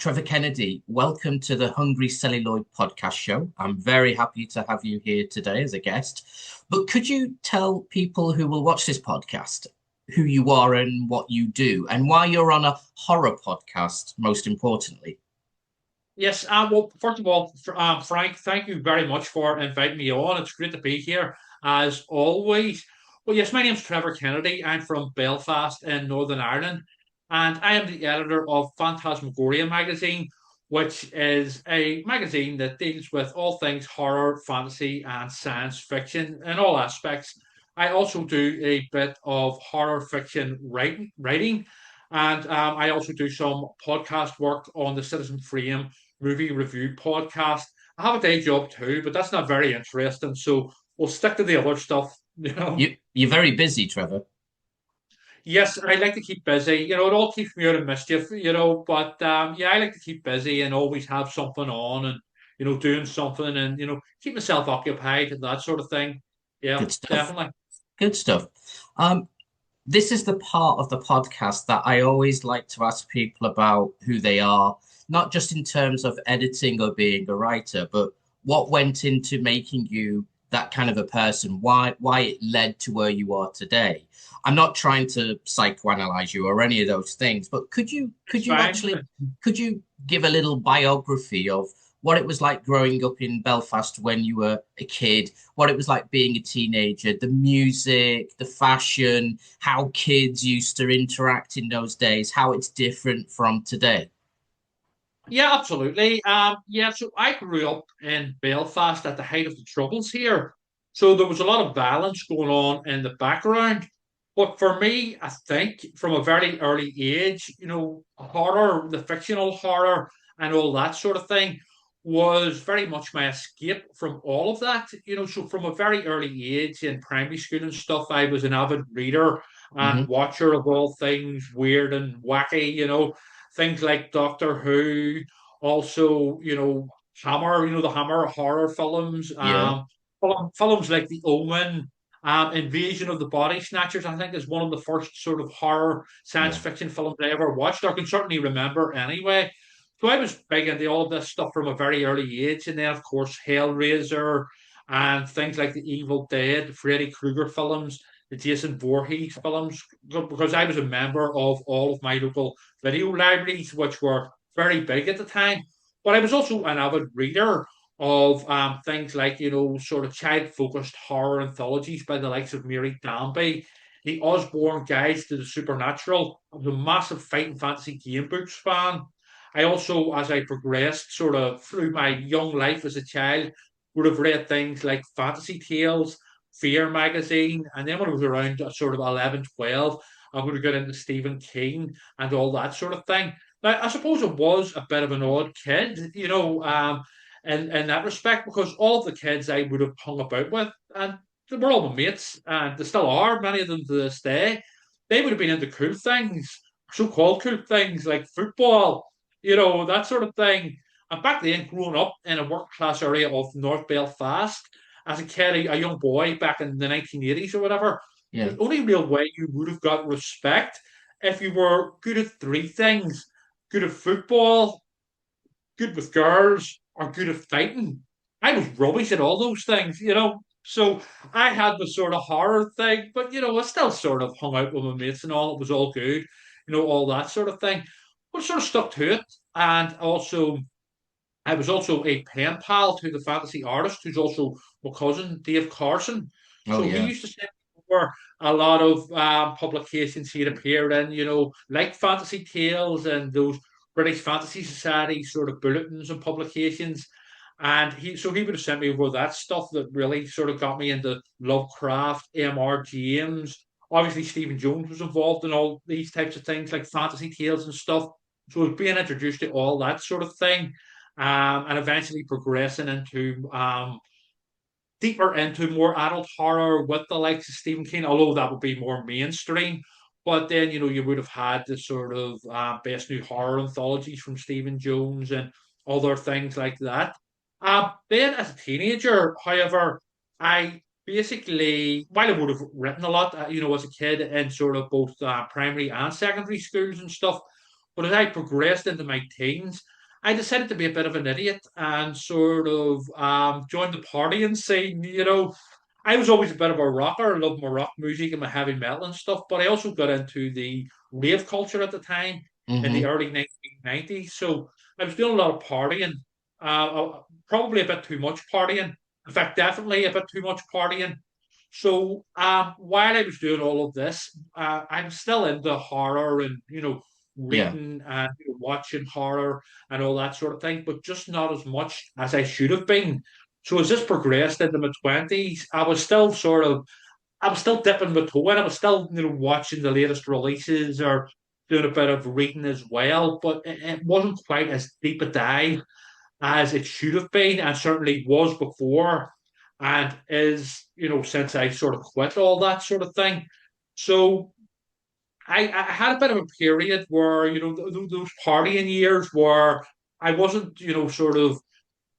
Trevor Kennedy, welcome to the Hungry Celluloid podcast show. I'm very happy to have you here today as a guest. But could you tell people who will watch this podcast who you are and what you do, and why you're on a horror podcast, most importantly? Yes, well, first of all, Frank, thank you very much for inviting me on. It's great to be here, as always. Well, yes, my name's Trevor Kennedy. I'm from Belfast in Northern Ireland, and I am the editor of Phantasmagoria magazine, which is a magazine that deals with all things horror, fantasy, and science fiction in all aspects. I also do a bit of horror fiction writing, and I also do some podcast work on the Citizen Frame movie review podcast. I have a day job too, but that's not very interesting. So we'll stick to the other stuff. You're very busy, Trevor. Yes, I like to keep busy. It all keeps me out of mischief. But yeah, I like to keep busy and always have something on and doing something and keep myself occupied and that sort of thing. Yeah, Good stuff. definitely. Good stuff. Um, this is the part of the podcast that I always like to ask people about who they are, not just in terms of editing or being a writer, but what went into making you that kind of a person, why it led to where you are today. I'm not trying to psychoanalyze you or any of those things, but could you It's could you fine. actually could you give a little biography of what it was like growing up in Belfast when you were a kid, what it was like being a teenager, the music, the fashion, how kids used to interact in those days, how it's different from today. Yeah, absolutely. Yeah, so I grew up in Belfast at the height of the Troubles here. So there was a lot of violence going on in the background. But for me, I think from a very early age, horror, the fictional horror and all that sort of thing was very much my escape from all of that. So from a very early age in primary school and stuff, I was an avid reader and Hmm. watcher of all things weird and wacky, things like Doctor Who, also, Hammer, the Hammer horror films, Yeah, films like The Omen, Invasion of the Body Snatchers, I think is one of the first sort of horror science yeah. fiction films I ever watched, or can certainly remember anyway. So I was big into all of this stuff from a very early age. And then, of course, Hellraiser and things like the Evil Dead, Freddy Krueger films, the Jason Voorhees films, because I was a member of all of my local video libraries, which were very big at the time. But I was also an avid reader of things like, sort of child focused horror anthologies by the likes of Mary Danby, the Osborne Guides to the Supernatural. I was a massive fighting fantasy game books fan. I also, as I progressed sort of through my young life as a child, would have read things like Fantasy Tales, Fear magazine, and then when I was around sort of 11, 12, I would have got into Stephen King and all that sort of thing. Now, I suppose I was a bit of an odd kid, in that respect, because all of the kids I would have hung about with, and they were all my mates, and they still are, many of them to this day, they would have been into cool things, so-called cool things like football, that sort of thing. And back then, growing up in a work-class area of North Belfast, as a kid, a young boy back in the 1980s or whatever, Yeah. the only real way you would have got respect if you were good at three things: good at football, good with girls, or good at fighting. I was rubbish at all those things. So I had the sort of horror thing, but I still sort of hung out with my mates and all. It was all good, all that sort of thing. But sort of stuck to it. And also, I was also a pen pal to the fantasy artist, who's also my cousin, Dave Carson. Oh So he yeah. used to send me over a lot of publications he'd appeared in, like Fantasy Tales and those British Fantasy Society sort of bulletins and publications. And he would have sent me over that stuff that really sort of got me into Lovecraft, M.R. James. Obviously, Stephen Jones was involved in all these types of things like Fantasy Tales and stuff. So I was being introduced to all that sort of thing, and eventually progressing into deeper into more adult horror with the likes of Stephen King, although that would be more mainstream. But then, you would have had the sort of best new horror anthologies from Stephen Jones and other things like that. Then, as a teenager, however, I basically, while I would have written a lot, as a kid in sort of both primary and secondary schools and stuff, but as I progressed into my teens, I decided to be a bit of an idiot and sort of join the partying scene. I was always a bit of a rocker. I loved my rock music and my heavy metal and stuff, but I also got into the rave culture at the time in the Hmm. early 1990s. So I was doing a lot of partying, probably a bit too much partying. In fact, definitely a bit too much partying. So while I was doing all of this, I'm still into horror and Yeah. reading and watching horror and all that sort of thing, but just not as much as I should have been. So as this progressed into my twenties, I was still dipping my toe in. I was still watching the latest releases or doing a bit of reading as well, but it wasn't quite as deep a dive as it should have been, and certainly was before, and is since I sort of quit all that sort of thing. So I had a bit of a period where those partying years where I wasn't sort of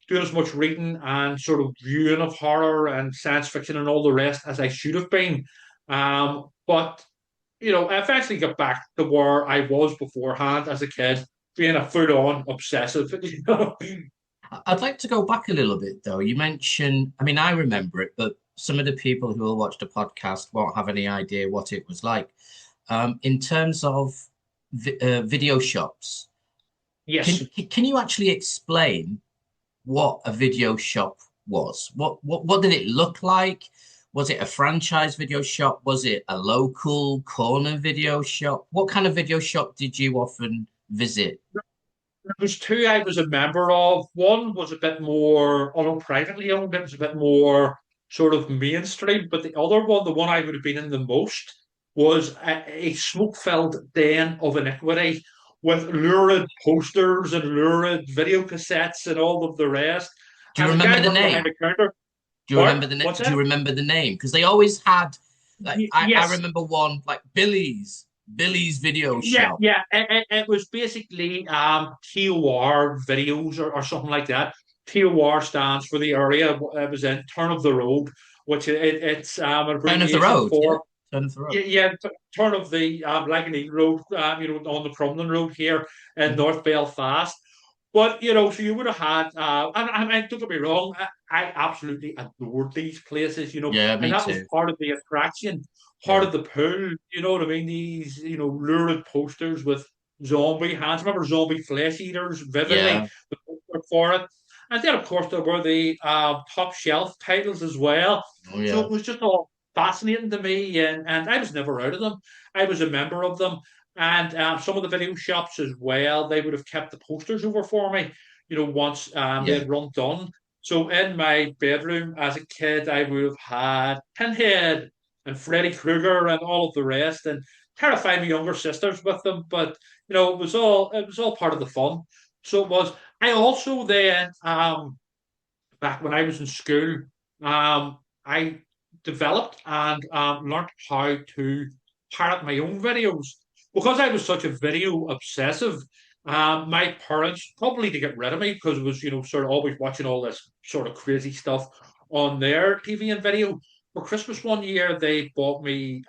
doing as much reading and sort of viewing of horror and science fiction and all the rest as I should have been. But I eventually got back to where I was beforehand as a kid, being a full-on obsessive. I'd like to go back a little bit though. You mentioned, I mean, I remember it, but some of the people who will watch the podcast won't have any idea what it was like. In terms of video shops, Yes. can you actually explain what a video shop was? What did it look like? Was it a franchise video shop? Was it a local corner video shop? What kind of video shop did you often visit? There was two I was a member of. One was a bit more, although privately owned, it was a bit more sort of mainstream. But the other one, the one I would have been in the most, was a smoke-filled den of iniquity with lurid posters and lurid video cassettes and all of the rest. Do you And the remember guy the worked behind name? the counter. Do you remember What? the What's do you that? remember the name? Because they always had like I Yes. remember one like Billy's video Yeah, shop. yeah. It was basically TOR videos or something like that. TOR stands for the area it was in, Turn of the Road, which it's an Turn of the abbreviation road, yeah. for Turn of the road. yeah, yeah, Turn of the Laganine Road, on the Crumlin Road here in Mhm. North Belfast. But so you would have had, and don't get me wrong, I absolutely adored these places, Yeah, and me that was too. part of the attraction, part Yeah. of the pull. You know what I mean? These, lurid posters with zombie hands. I remember zombie flesh eaters vividly. Yeah. The poster for it, and then of course there were the top shelf titles as well. Oh So yeah. it was just all fascinating to me, and I was never out of them. I was a member of them. And some of the video shops as well, they would have kept the posters over for me, once they Yeah. had run done. So in my bedroom as a kid, I would have had Pinhead and Freddy Krueger and all of the rest, and terrified my younger sisters with them. But it was all part of the fun. So it was. I also then back when I was in school, I developed and learned how to pirate my own videos. Because I was such a video obsessive, my parents, probably to get rid of me, because it was, sort of always watching all this sort of crazy stuff on their TV and video. For Christmas one year, they bought me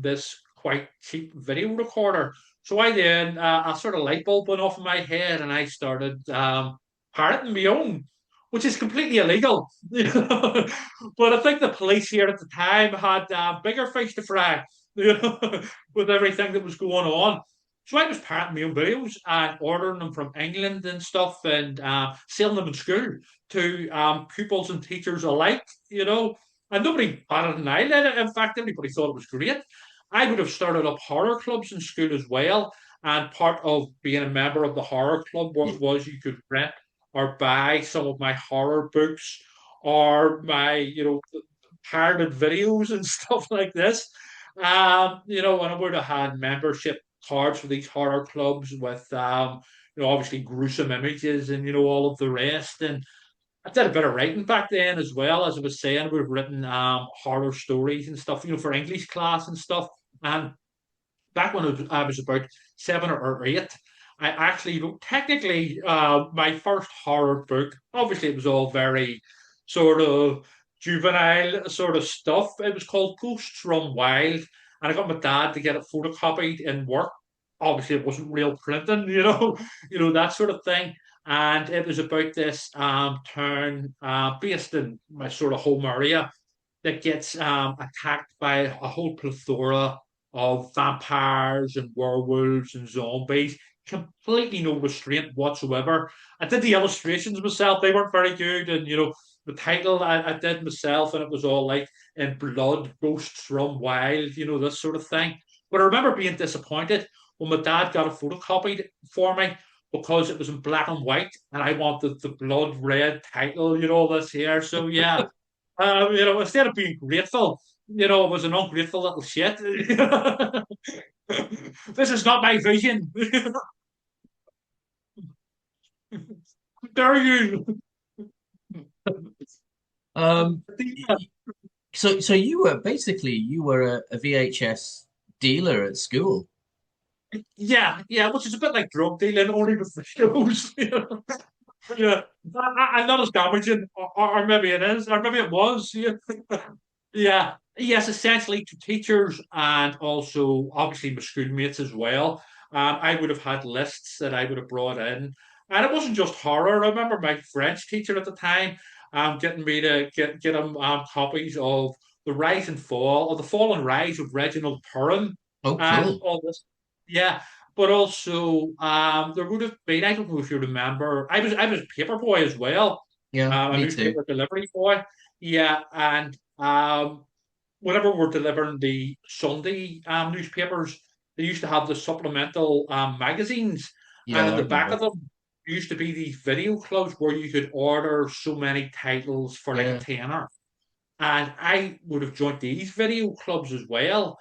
this quite cheap video recorder. So I then, a sort of light bulb went off in my head and I started pirating my own, which is completely illegal. But I think the police here at the time had bigger fish to fry, with everything that was going on. So I was pirating my own videos and ordering them from England and stuff and selling them in school to pupils and teachers alike, and nobody batted an eyelid. In fact, everybody thought it was great. I would have started up horror clubs in school as well. And part of being a member of the horror club Yeah. was you could rent or buy some of my horror books or my, pirated videos and stuff like this. And I would have had membership cards for these horror clubs with, obviously gruesome images and, all of the rest. And I did a bit of writing back then as well. As I was saying, we've written horror stories and stuff, for English class and stuff. And back when I was about 7 or 8, I actually wrote technically my first horror book. Obviously, it was all very sort of juvenile sort of stuff. It was called Ghosts Run Wild, and I got my dad to get it photocopied in work. Obviously, it wasn't real printing, that sort of thing. and it was about this town based in my sort of home area that gets attacked by a whole plethora of vampires and werewolves and zombies. Completely no restraint whatsoever. I did the illustrations myself; they weren't very good, and the title I did myself, and it was all like in blood, ghosts run wild, this sort of thing. But I remember being disappointed when my dad got it photocopied for me because it was in black and white, and I wanted the blood red title, this here. So yeah, instead of being grateful, it was an ungrateful little shit. This is not my vision. Dare you? Um, so you were a VHS dealer at school. Yeah, yeah, which is a bit like drug dealing, only with the shows. Yeah, I'm not as damaging, or maybe it is, or maybe it was. Yeah. Yeah, yes, essentially to teachers and also obviously my schoolmates as well. I would have had lists that I would have brought in, and it wasn't just horror. I remember my French teacher at the time getting me to get him copies of The Rise and Fall, or The Fall and Rise of Reginald Perrin, Oh, and cool. all this. Yeah, but also there would have been, I don't know if you remember, I was a paper boy as well, Yeah, a me too. newspaper delivery boy. Yeah, and whenever we're delivering the Sunday newspapers, they used to have the supplemental magazines, Yeah, and in I the back of remember. them there used to be these video clubs where you could order so many titles for like a Yeah. tenner. And I would have joined these video clubs as well,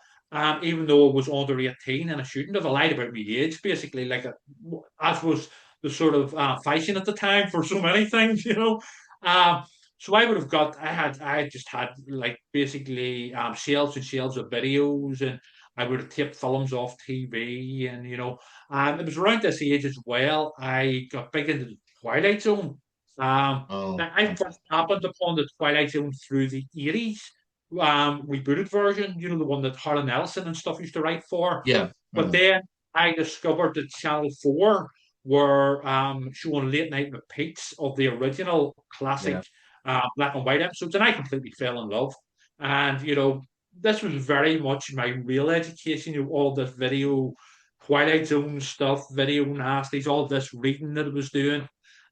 even though I was under 18 and I shouldn't have. I lied about my age, basically, as was the sort of fashion at the time for so many things. Um, so I would have I just had like basically shelves and shelves of videos, and I would have taped films off TV, and it was around this age as well. I got big into the Twilight Zone. Oh, Now, I first fantastic. happened upon the Twilight Zone through the 80s rebooted version, the one that Harlan Ellison and stuff used to write for. Yeah. But Mm, then I discovered that Channel 4 were showing late night repeats of the original yeah. classic black and white episodes, and I completely fell in love. And, this was very much my real education, all this video, Twilight Zone stuff, video nasties, all this reading that I was doing.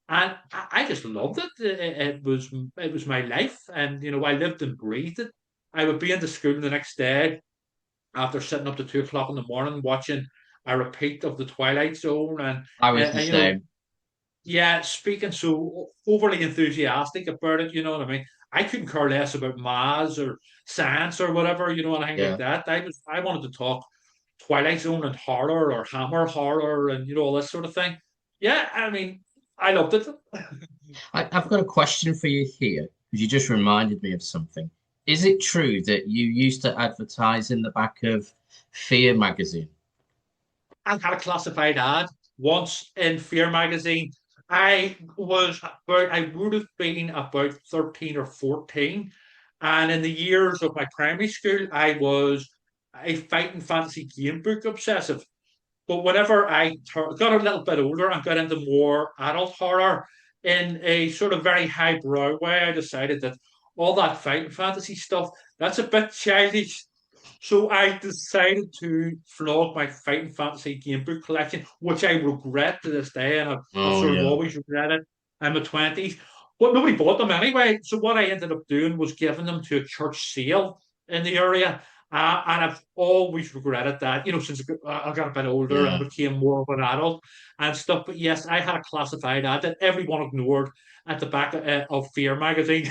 And I just loved it. It was my life, and I lived and breathed it. I would be into school the next day after sitting up to 2 o'clock in the morning watching a repeat of the Twilight Zone, I was the and same. yeah, speaking so overly enthusiastic about it. You know what I mean? I couldn't care less about Maz or science or whatever, anything like Yeah. that. I wanted to talk Twilight Zone and horror or Hammer horror and all this sort of thing. Yeah, I mean, I loved it. I've got a question for you here because you just reminded me of something. Is it true that you used to advertise in the back of Fear magazine? I had a classified ad once in Fear magazine. I would have been about 13 or 14. And in the years of my primary school, I was a fighting fantasy game book obsessive. But whenever got a little bit older and got into more adult horror in a sort of very highbrow way, I decided that all that fighting fantasy stuff, that's a bit childish. So I decided to flog my fighting fantasy game book collection, which I regret to this day, and I've Oh sort of yeah. always regretted in my 20s. But nobody bought them anyway. So what I ended up doing was giving them to a church sale in the area. And I've always regretted that, since I got a bit older and Yeah. became more of an adult and stuff. But yes, I had a classified ad that everyone ignored at the back of Fear magazine.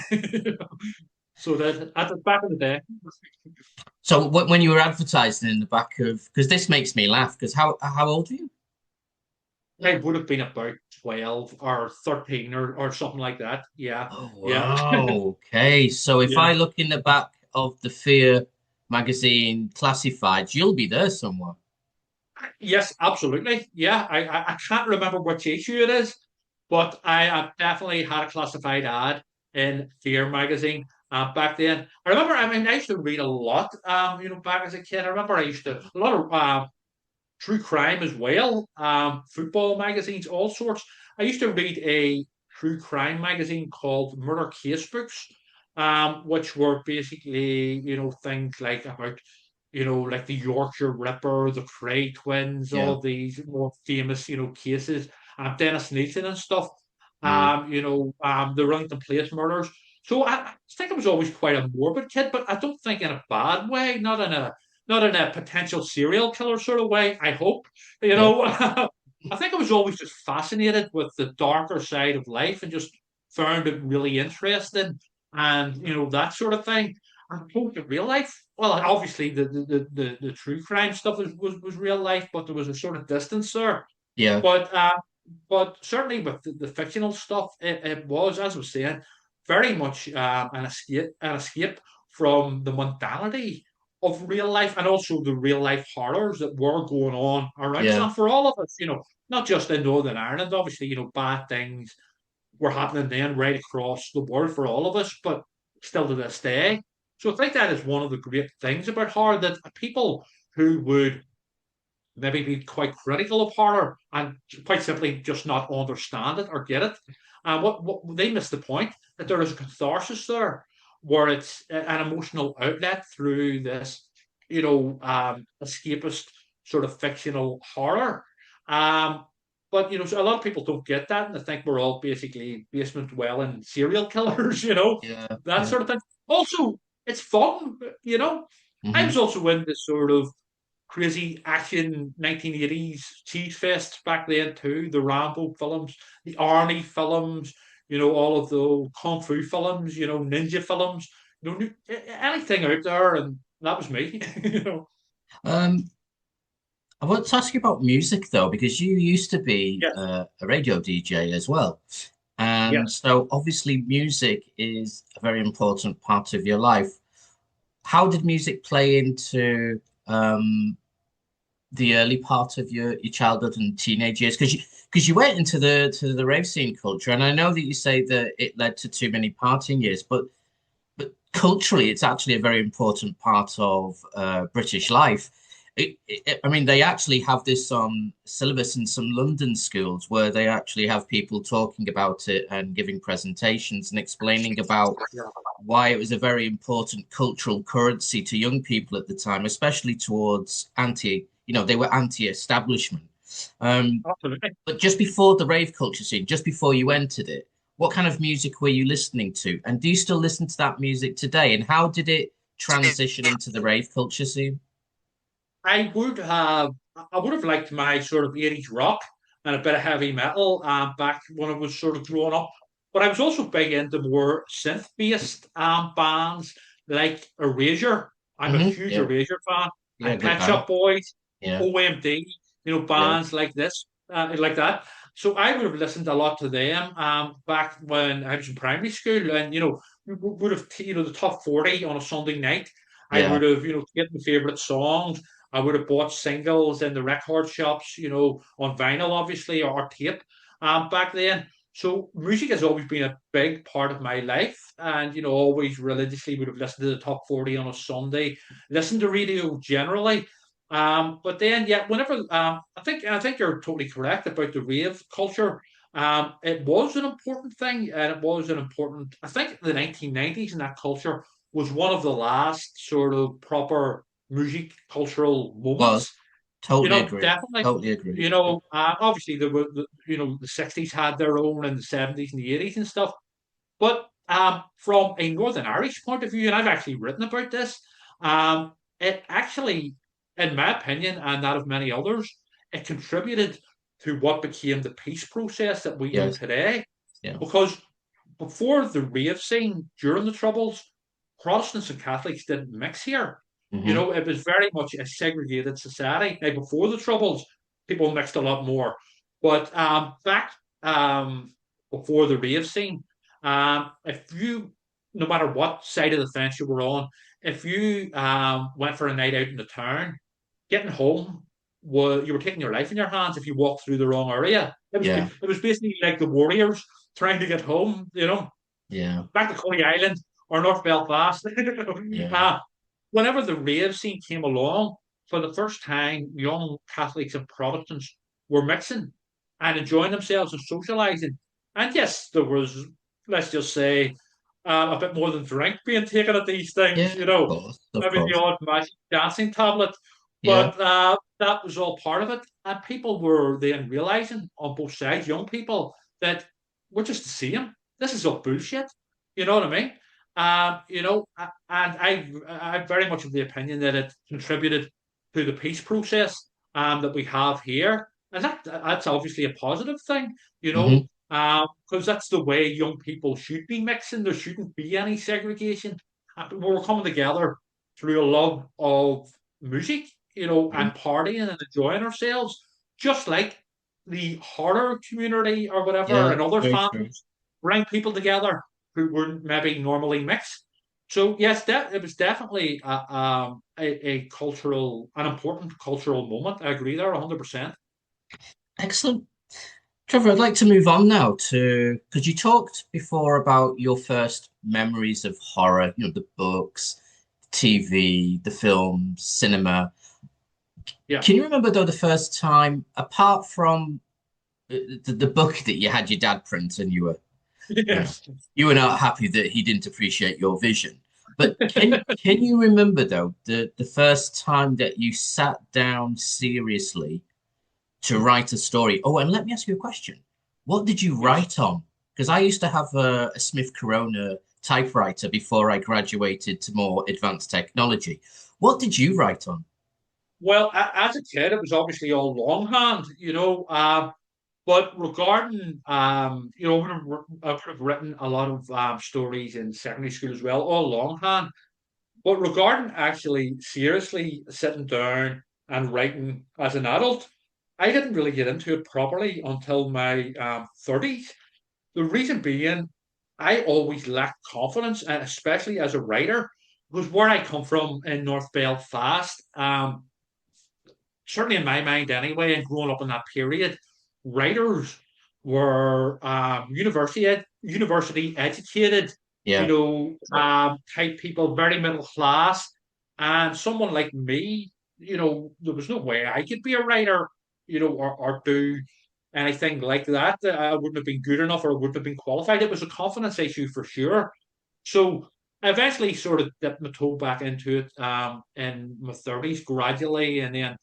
So that at the back of the day. So when you were advertising in the back of, because this makes me laugh, because how old are you? I would have been about 12 or 13 or something like that. Yeah. Oh Yeah. wow. Okay. So if Yeah. I look in the back of the Fear magazine classifieds, you'll be there somewhere. Yes, absolutely. Yeah. I can't remember which issue it is, but I definitely had a classified ad in Fear magazine back then. I remember, I mean, I used to read a lot, back as a kid. I remember I used to, a lot of true crime as well, football magazines, all sorts. I used to read a true crime magazine called Murder Case Books, which were basically, things like about, like the Yorkshire Ripper, the Cray twins, all Yeah. of these more famous, cases, Dennis Nathan and stuff, Mm, the Rillington Place murders. So I think I was always quite a morbid kid, but I don't think in a bad way, not in a potential serial killer sort of way. I hope, you yeah. know. I think I was always just fascinated with the darker side of life and just found it really interesting and that sort of thing. And I hope in real life, well, obviously the true crime stuff was real life, but there was a sort of distance there. Yeah. But certainly with the fictional stuff, it was, as I was saying, very much an escape from the mundanity of real life and also the real life horrors that were going on around us. Yeah. And for all of us, not just in Northern Ireland, obviously, bad things were happening then right across the world for all of us, but still to this day. So I think that is one of the great things about horror that people who would maybe be quite critical of horror and quite simply just not understand it or get it. And what they miss the point that there is a catharsis there, where it's an emotional outlet through this, escapist sort of fictional horror. Um, but so a lot of people don't get that, and they think we're all basically basement dwelling serial killers, Yeah. that Yeah. sort of thing. Also, it's fun. I Hmm. was also in this sort of crazy action 1980s cheese fest back then too. The Rambo films, the Arnie films, all of the kung fu films, ninja films, anything out there, and that was me. Um, I want to ask you about music though, because you used to be Yes, a radio DJ as well. And yes. so obviously music is a very important part of your life. How did music play into the early part of your childhood and teenage years? Because you went into the rave scene culture, and I know that you say that it led to too many partying years, but culturally, it's actually a very important part of British life. I mean, they actually have this on syllabus in some London schools where they actually have people talking about it and giving presentations and explaining about why it was a very important cultural currency to young people at the time, especially towards they were anti-establishment. Um, Absolutely. but just before the rave culture scene, just before you entered it, what kind of music were you listening to? And do you still listen to that music today? And how did it transition into the rave culture scene? I would have liked my sort of 80s rock and a bit of heavy metal back when I was sort of growing up. But I was also big into more synth-based bands like Erasure. I'm a huge Yeah, Erasure fan. yeah, And good Pet band. Shop Boys, Yeah, OMD, yeah, bands like this, like that. So I would have listened a lot to them back when I was in primary school, and we would have the top 40 on a Sunday night. I yeah. would have get my favorite songs. I would have bought singles in the record shops, on vinyl, obviously, or tape back then. So music has always been a big part of my life, and always religiously would have listened to the top 40 on a Sunday, listen to radio generally. But then, yeah, whenever I think you're totally correct about the rave culture. It was an important thing, and it was an important. I think the 1990s and that culture was one of the last sort of proper music cultural Was moments. totally agree. Definitely. Totally agree. Yeah, Obviously there were the 60s had their own and the 70s and the 80s and stuff. But from a Northern Irish point of view, and I've actually written about this, it actually, in my opinion, and that of many others, it contributed to what became the peace process that we know yes, today. yeah. Because before the rave scene, during the Troubles, Protestants and Catholics didn't mix here. Hmm. It was very much a segregated society. Now, before the Troubles, people mixed a lot more. But back before the rave scene, if you, no matter what side of the fence you were on, if you went for a night out in the town, getting home was you were taking your life in your hands if you walked through the wrong area. It was Yeah, it was basically like the Warriors trying to get home, yeah, back to Coney Island or North Belfast. yeah. uh, Whenever the rave scene came along, for the first time, young Catholics and Protestants were mixing. and enjoying themselves and socializing. And yes, there was, let's just say, a bit more than drink being taken at these things, Yeah, you of know, course, of maybe the course. odd magic dancing tablet. Yeah, But that was all part of it. And people were then realizing on both sides, young people, that we're just the same. This is all bullshit. You know what I mean? And I'm very much of the opinion that it contributed to the peace process that we have here, and that's obviously a positive thing, hmm, because that's the way young people should be mixing. There shouldn't be any segregation. We're coming together through a love of music, and partying and enjoying ourselves, just like the horror community or whatever yeah, and other very true. fandoms bring people together who wouldn't maybe normally mix. So yes, that it was definitely a cultural, an important cultural moment. I agree there 100%. Excellent. Trevor, I'd like to move on now to because you talked before about your first memories of horror, the books, TV, the films, cinema. Yeah. Can you remember though the first time, apart from the book that you had your dad print and you know, Yes. you were not happy that he didn't appreciate your vision. But can you remember though the first time that you sat down seriously to write a story? Oh, and let me ask you a question. What did you Yes. write on? Because I used to have a Smith Corona typewriter before I graduated to more advanced technology. What did you write on? Well, as a kid, it was obviously all longhand, but regarding, I would have written a lot of stories in secondary school as well, all longhand. But regarding actually seriously sitting down and writing as an adult, I didn't really get into it properly until my 30s. The reason being, I always lacked confidence, and especially as a writer, because where I come from in North Belfast, certainly in my mind anyway, and growing up in that period, writers were university educated, Yeah, type people, very middle class, and someone like me, there was no way I could be a writer, or do anything like that. I wouldn't have been good enough, or wouldn't have been qualified. It was a confidence issue for sure. So I eventually sort of dipped my toe back into it in my 30s gradually, and then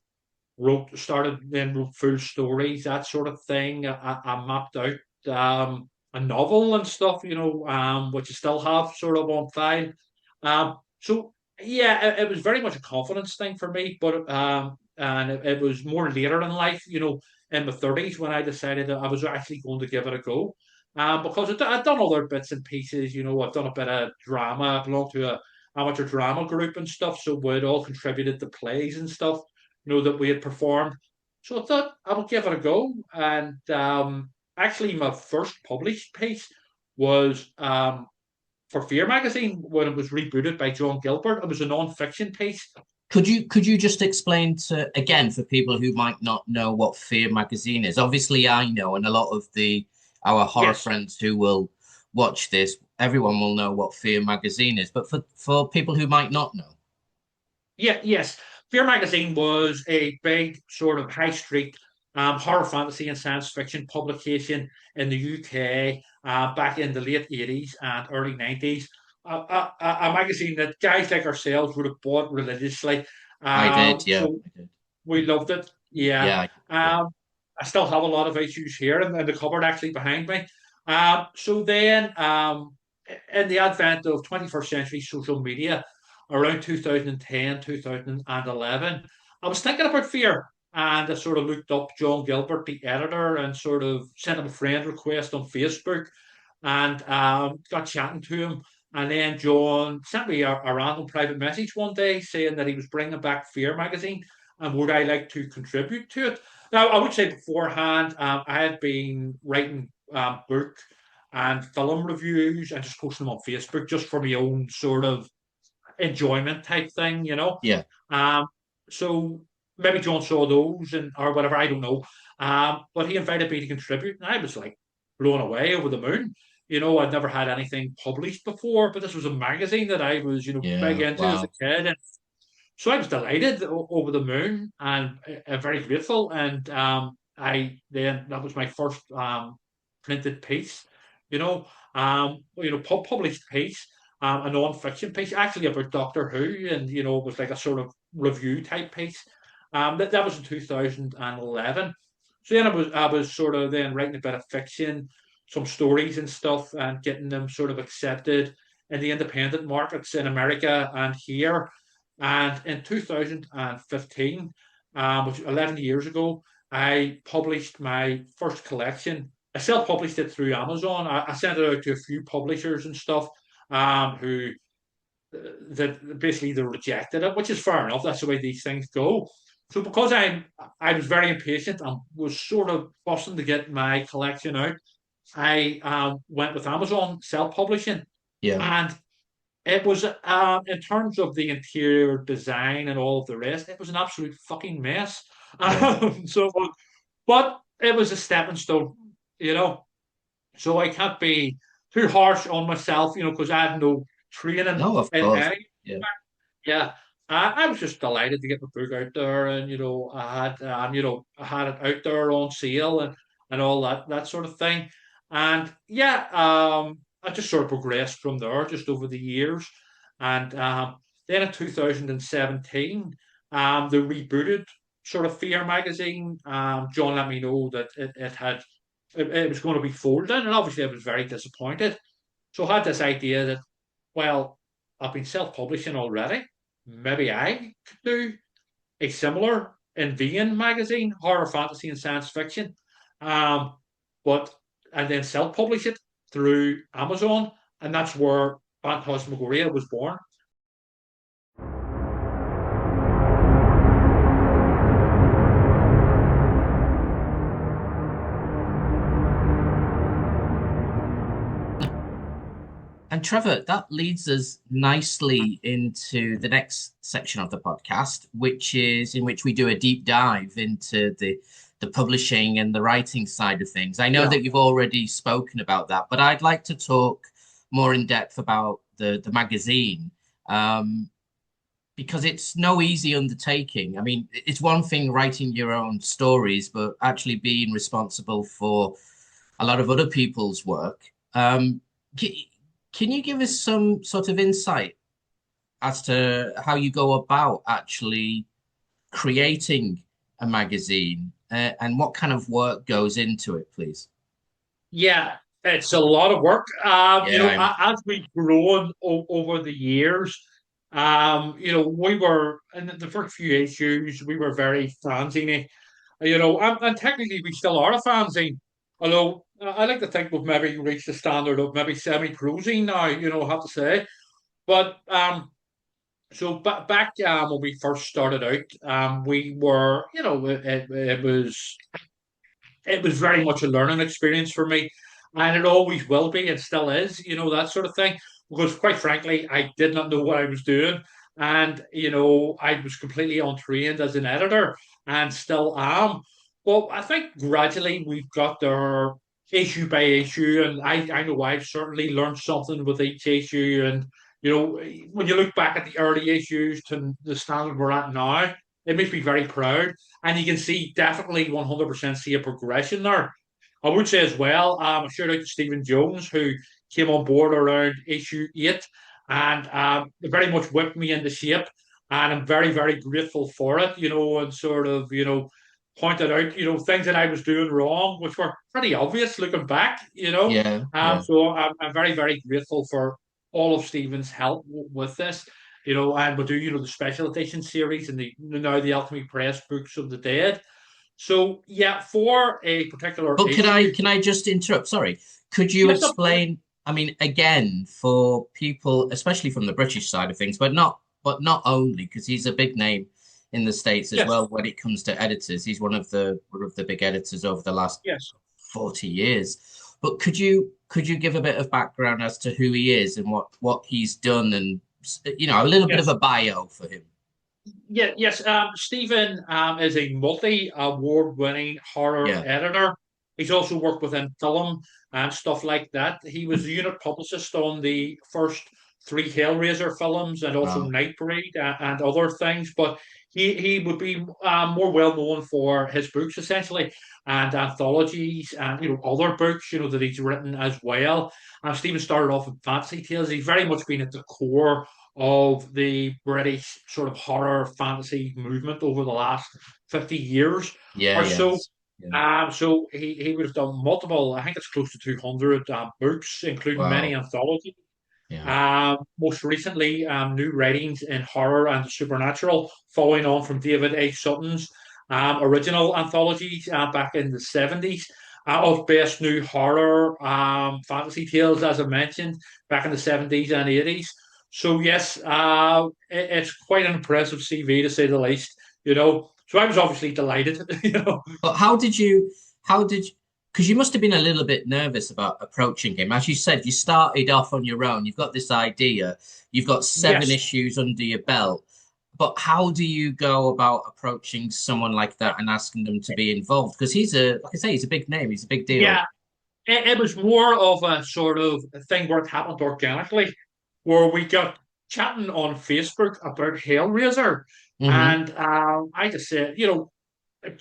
wrote full stories, that sort of thing. I mapped out a novel and stuff, which I still have sort of on file. So yeah, it was very much a confidence thing for me, but and it was more later in life, in my 30s when I decided that I was actually going to give it a go. Because I'd done other bits and pieces, I've done a bit of drama. I belonged to a amateur drama group and stuff, so we'd all contributed to plays and stuff, that we had performed. So I thought I would give it a go. And actually, my first published piece was for Fear magazine when it was rebooted by John Gilbert. It was a non-fiction piece. could you just explain to again for people who might not know what Fear magazine is? Obviously, I know, and a lot of the our horror Yes. friends who will watch this, everyone will know what Fear magazine is. But for people who might not know, Yeah, yes. Fear magazine was a big sort of high street horror fantasy and science fiction publication in the UK back in the late 80s and early 90s. A magazine that guys like ourselves would have bought religiously. I did, yeah, So I did, we loved it. Yeah. yeah, I did, yeah, Um, I still have a lot of issues here in the cupboard actually behind me. So then, in the advent of 21st century social media, around 2010, 2011, I was thinking about fear. And I sort of looked up John Gilbert, the editor, and sort of sent him a friend request on Facebook and got chatting to him. And then John sent me a random private message one day saying that he was bringing back Fear magazine and would I like to contribute to it? Now, I would say beforehand, I had been writing book and film reviews and just posting them on Facebook just for my own sort of enjoyment type thing. yeah, Um, so maybe John saw those and or whatever, I don't know. But he invited me to contribute, and I was like blown away over the moon. I'd never had anything published before, but this was a magazine that I was, big yeah. into as a Wow. kid, and so I was delighted over the moon and very grateful. And I then that was my first printed piece, published piece, a non-fiction piece, actually about Doctor Who, and it was like a sort of review type piece. That was in 2011. So then I was sort of then writing a bit of fiction, some stories and stuff, and getting them sort of accepted in the independent markets in America and here. And in 2015, which 11 years ago, I published my first collection. I self-published it through Amazon. I sent it out to a few publishers and stuff, who that basically they rejected it, which is fair enough. That's the way these things go. So because I was very impatient and was sort of fussing to get my collection out, I went with Amazon self-publishing, Yeah. and it was in terms of the interior design and all of the rest, it was an absolute fucking mess. Yeah. But it was a stepping stone, you know. So I can't be too harsh on myself, because I had no training No, of in course. any. Yeah. Yeah, I was just delighted to get my book out there, and I had it out there on sale and all that sort of thing, and yeah, I just sort of progressed from there just over the years, and then in 2017, the rebooted sort of Fear magazine. John let me know that it was going to be folded, and obviously I was very disappointed. So I had this idea that, well, I've been self-publishing already. Maybe I could do a similar in vein magazine, horror, fantasy, and science fiction. Um, but and then self-publish it through Amazon, and that's where Phantasmagoria was born. And Trevor, that leads us nicely into the next section of the podcast, which is in which we do a deep dive into the publishing and the writing side of things. I know Yeah. that you've already spoken about that, but I'd like to talk more in depth about the magazine, um, because it's no easy undertaking. I mean, it's one thing writing your own stories, but actually being responsible for a lot of other people's work. Can you give us some sort of insight as to how you go about actually creating a magazine, and what kind of work goes into it, please? Yeah, it's a lot of work. Yeah, I imagine. As we've grown over the years, we were in the first few issues, we were very fanzine, and technically we still are a fanzine. Although I like to think we've maybe reached the standard of maybe semi-prosy now, I have to say. But so back when we first started out, we were, it was very much a learning experience for me, and it always will be and still is, that sort of thing. Because quite frankly, I did not know what I was doing, and I was completely untrained as an editor, and still am. But I think gradually we've got there issue by issue, and I know I've certainly learned something with each issue, and when you look back at the early issues to the standard we're at now, it makes me very proud, and you can see definitely 100% see a progression there. I would say as well, a shout out to Stephen Jones, who came on board around issue 8, and very much whipped me into shape. And I'm very, very grateful for it, and sort of, pointed out, things that I was doing wrong, which were pretty obvious looking back. Yeah, yeah. So I'm very, very grateful for all of Stephen's help with this. And we'll do, the special edition series and now the Alchemy Press books of the dead. So yeah, for a particular But could I issue, can I just interrupt? Sorry. Could you yes, of course, explain? I mean, again, for people, especially from the British side of things, but not only because he's a big name in the States as yes, well when it comes to editors. He's one of the big editors over the last yes, 40 years. But could you give a bit of background as to who he is and what he's done, and a little bit of yes. a bio for him? Yeah, yes. Stephen is a multi-award-winning horror Yeah. editor. He's also worked within film and stuff like that. He was the unit publicist on the first three Hellraiser films and also Wow. Nightbreed and other things. But he would be more well known for his books essentially and anthologies and other books that he's written as well. Stephen started off in fantasy tales. He's very much been at the core of the British sort of horror fantasy movement over the last 50 years Yeah, or so. yes. Yeah. So he would have done multiple, I think it's close to 200 books, including many Wow. anthologies. Yeah. Most recently, new writings in horror and supernatural, following on from David A. Sutton's original anthologies back in the 70s of best new horror fantasy tales, as I mentioned, back in the 70s and 80s. So, yes, it's quite an impressive CV to say the least, you know. So I was obviously delighted, you know. But how did, because you must have been a little bit nervous about approaching him. As you said, you started off on your own. You've got this idea, you've got seven Yes, issues under your belt. But how do you go about approaching someone like that and asking them to be involved? Because like I say, he's a big name, he's a big deal. yeah, it was more of a sort of thing where it happened organically, where we got chatting on Facebook about Hellraiser. Hmm. And I just said,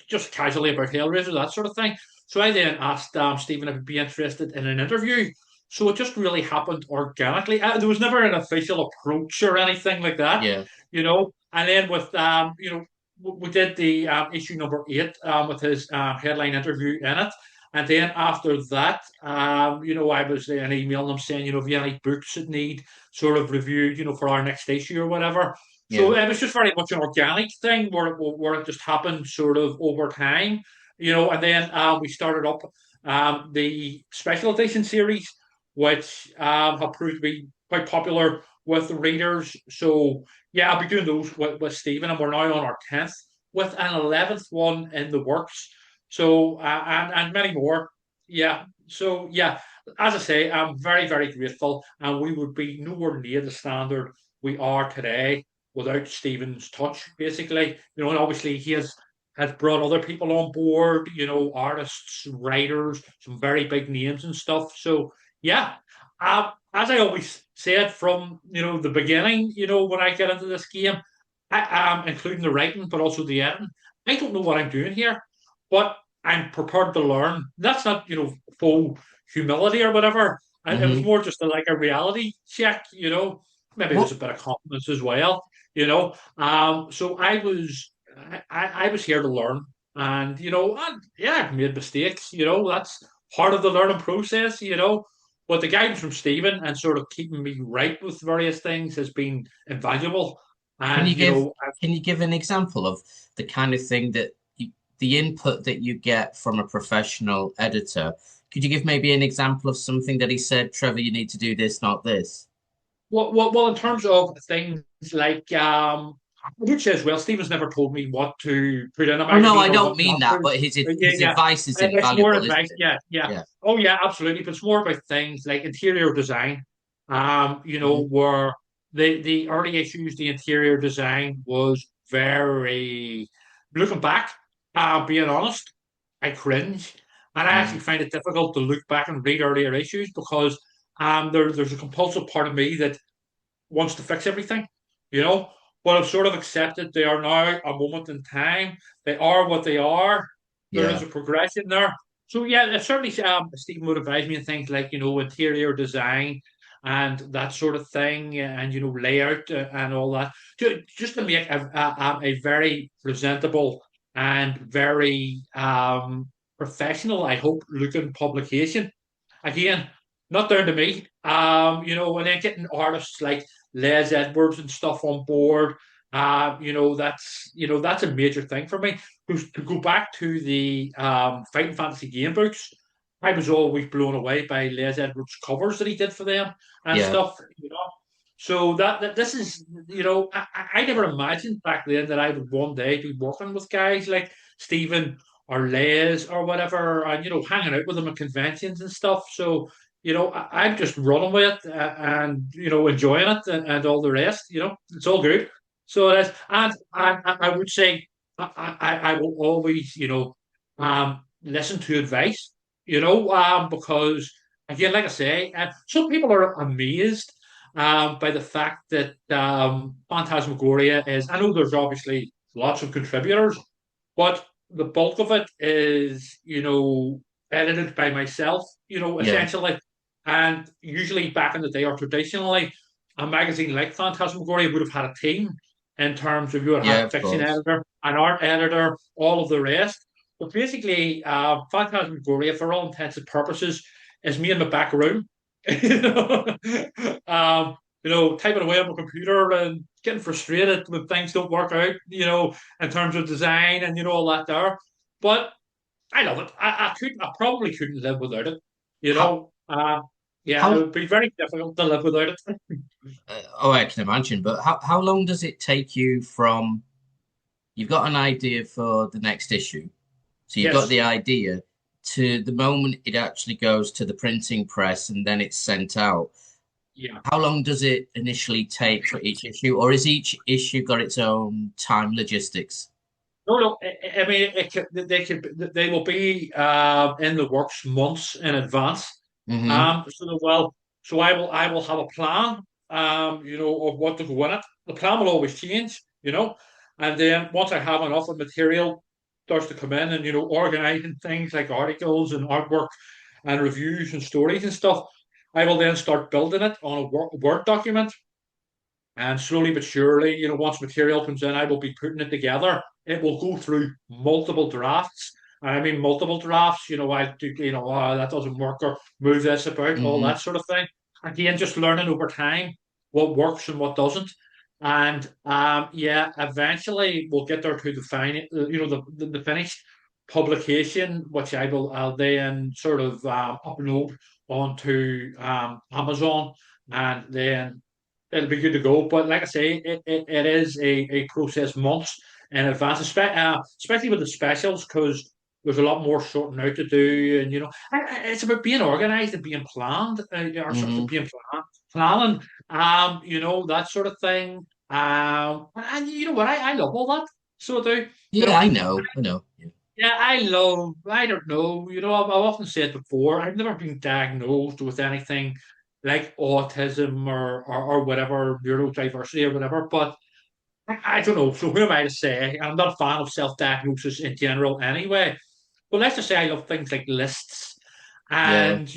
just casually about Hellraiser, that sort of thing. So I then asked Stephen if he'd be interested in an interview. So it just really happened organically. There was never an official approach or anything like that, Yeah, And then with, we did the issue number 8 with his headline interview in it. And then after that, I was then emailing them saying, if you have any books that need sort of reviewed, for our next issue or whatever. So yeah. it was just very much an organic thing where it just happened sort of over time, and then we started up the special edition series, which have proved to be quite popular with the readers. So yeah, I'll be doing those with Stephen, and we're now on our 10th with an 11th one in the works. So and many more. Yeah. So yeah, as I say, I'm very, very grateful, and we would be nowhere near the standard we are today without Stephen's touch, basically. And obviously he has brought other people on board, artists, writers, some very big names and stuff. So yeah, as I always said from the beginning, when I get into this game, including the writing, but also the editing, I don't know what I'm doing here, but I'm prepared to learn. That's not full humility or whatever. It was Hmm. more just like a reality check. Maybe there's What a bit of confidence as well. So I was here to learn, and yeah, I've made mistakes. That's part of the learning process. But the guidance from Stephen and sort of keeping me right with various things has been invaluable. can you And give can you give an example of the kind of thing that the input that you get from a professional editor? Could you give maybe an example of something that he said, Trevor, you need to do this, not this? well, in terms of things like which as well, Stephen's never told me what to put in a Oh no, I magazine or don't what mean not that, to. but Yeah, his yeah. advice is It's more invaluable, isn't advice. it? Yeah, yeah. Yeah. Oh, yeah, absolutely. But it's more about things like interior design. Hmm. Where the early issues, the interior design was very, looking back, being honest, I cringe. And I actually Mm. find it difficult to look back and read earlier issues because there's a compulsive part of me that wants to fix everything, you know. But I've sort of accepted they are now a moment in time. They are what they are. There is Yeah. a progression there. So yeah, it certainly Stephen would advise me on things like interior design and that sort of thing, and layout and all that, just to make a very presentable and very professional, I hope, looking publication. Again, not down to me. And then getting artists like Les Edwards and stuff on board. That's a major thing for me. To go back to the Fighting Fantasy game books, I was always blown away by Les Edwards covers that he did for them and Yeah. stuff. So that this is, I never imagined back then that I would one day be working with guys like Stephen or Les or whatever, and hanging out with them at conventions and stuff. So I'm just running with it and enjoying it and all the rest. It's all good. So it is, and I would say I will always listen to advice. Because again, like I say, some people are amazed by the fact that Phantasmagoria is. I know there's obviously lots of contributors, but the bulk of it is, edited by myself, Yeah. essentially. And usually back in the day or traditionally, a magazine like Phantasmagoria would have had a team in terms of you would Yeah, have of fiction course. editor, an art editor, all of the rest. But basically, Phantasmagoria, for all intents and purposes, is me in the back room. you know, um, typing away on my computer and getting frustrated when things don't work out, in terms of design and all that there. But I love it. I probably couldn't live without it. You How know, uh, yeah, it how would be very difficult to live without it. oh, I can imagine, but how long does it take you from you've got an idea for the next issue, so you've got Yes, the idea to the moment it actually goes to the printing press and then it's sent out? yeah. How long does it initially take for each issue, or is each issue got its own time logistics? No, no. I mean, they will be in the works months in advance. Hmm. So I will have a plan, of what to go in it. The plan will always change, and then once I have enough of material starts to come in and organizing things like articles and artwork and reviews and stories and stuff, I will then start building it on a Word document. And slowly but surely, once material comes in, I will be putting it together. It will go through multiple drafts. And I mean multiple drafts. I do, that doesn't work or move this about, all Hmm. that sort of thing. Again, just learning over time what works and what doesn't. And yeah, eventually we'll get there to the final, the finished publication, which I'll then sort of upload onto Amazon, and then it'll be good to go. But like I say, it is a process months in advance, especially with the specials, because there's a lot more sorting out to do, and it's about being organised and being planned, or sort of Hmm. being planning, that sort of thing. And you know what? I love all that. So I do. You Yeah, know, I know, I know. Yeah. yeah, I don't know, I've often said before, I've never been diagnosed with anything like autism or whatever, neurodiversity or whatever, but I don't know. So who am I to say? I'm not a fan of self-diagnosis in general anyway. But let's just say I love things like lists Yeah. and,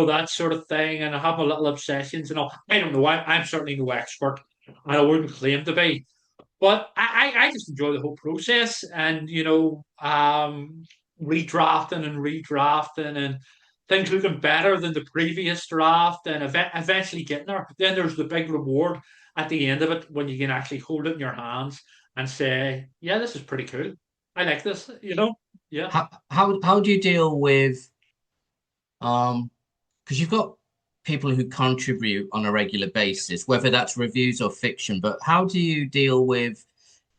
that sort of thing, and I have my little obsessions and all. I don't know. I'm certainly no expert, and I wouldn't claim to be. But I just enjoy the whole process and, redrafting and redrafting and things looking better than the previous draft and eventually getting there. Then there's the big reward at the end of it when you can actually hold it in your hands and say, yeah, this is pretty cool. I like this. Yeah. How do you deal with because you've got people who contribute on a regular basis, whether that's reviews or fiction, but how do you deal with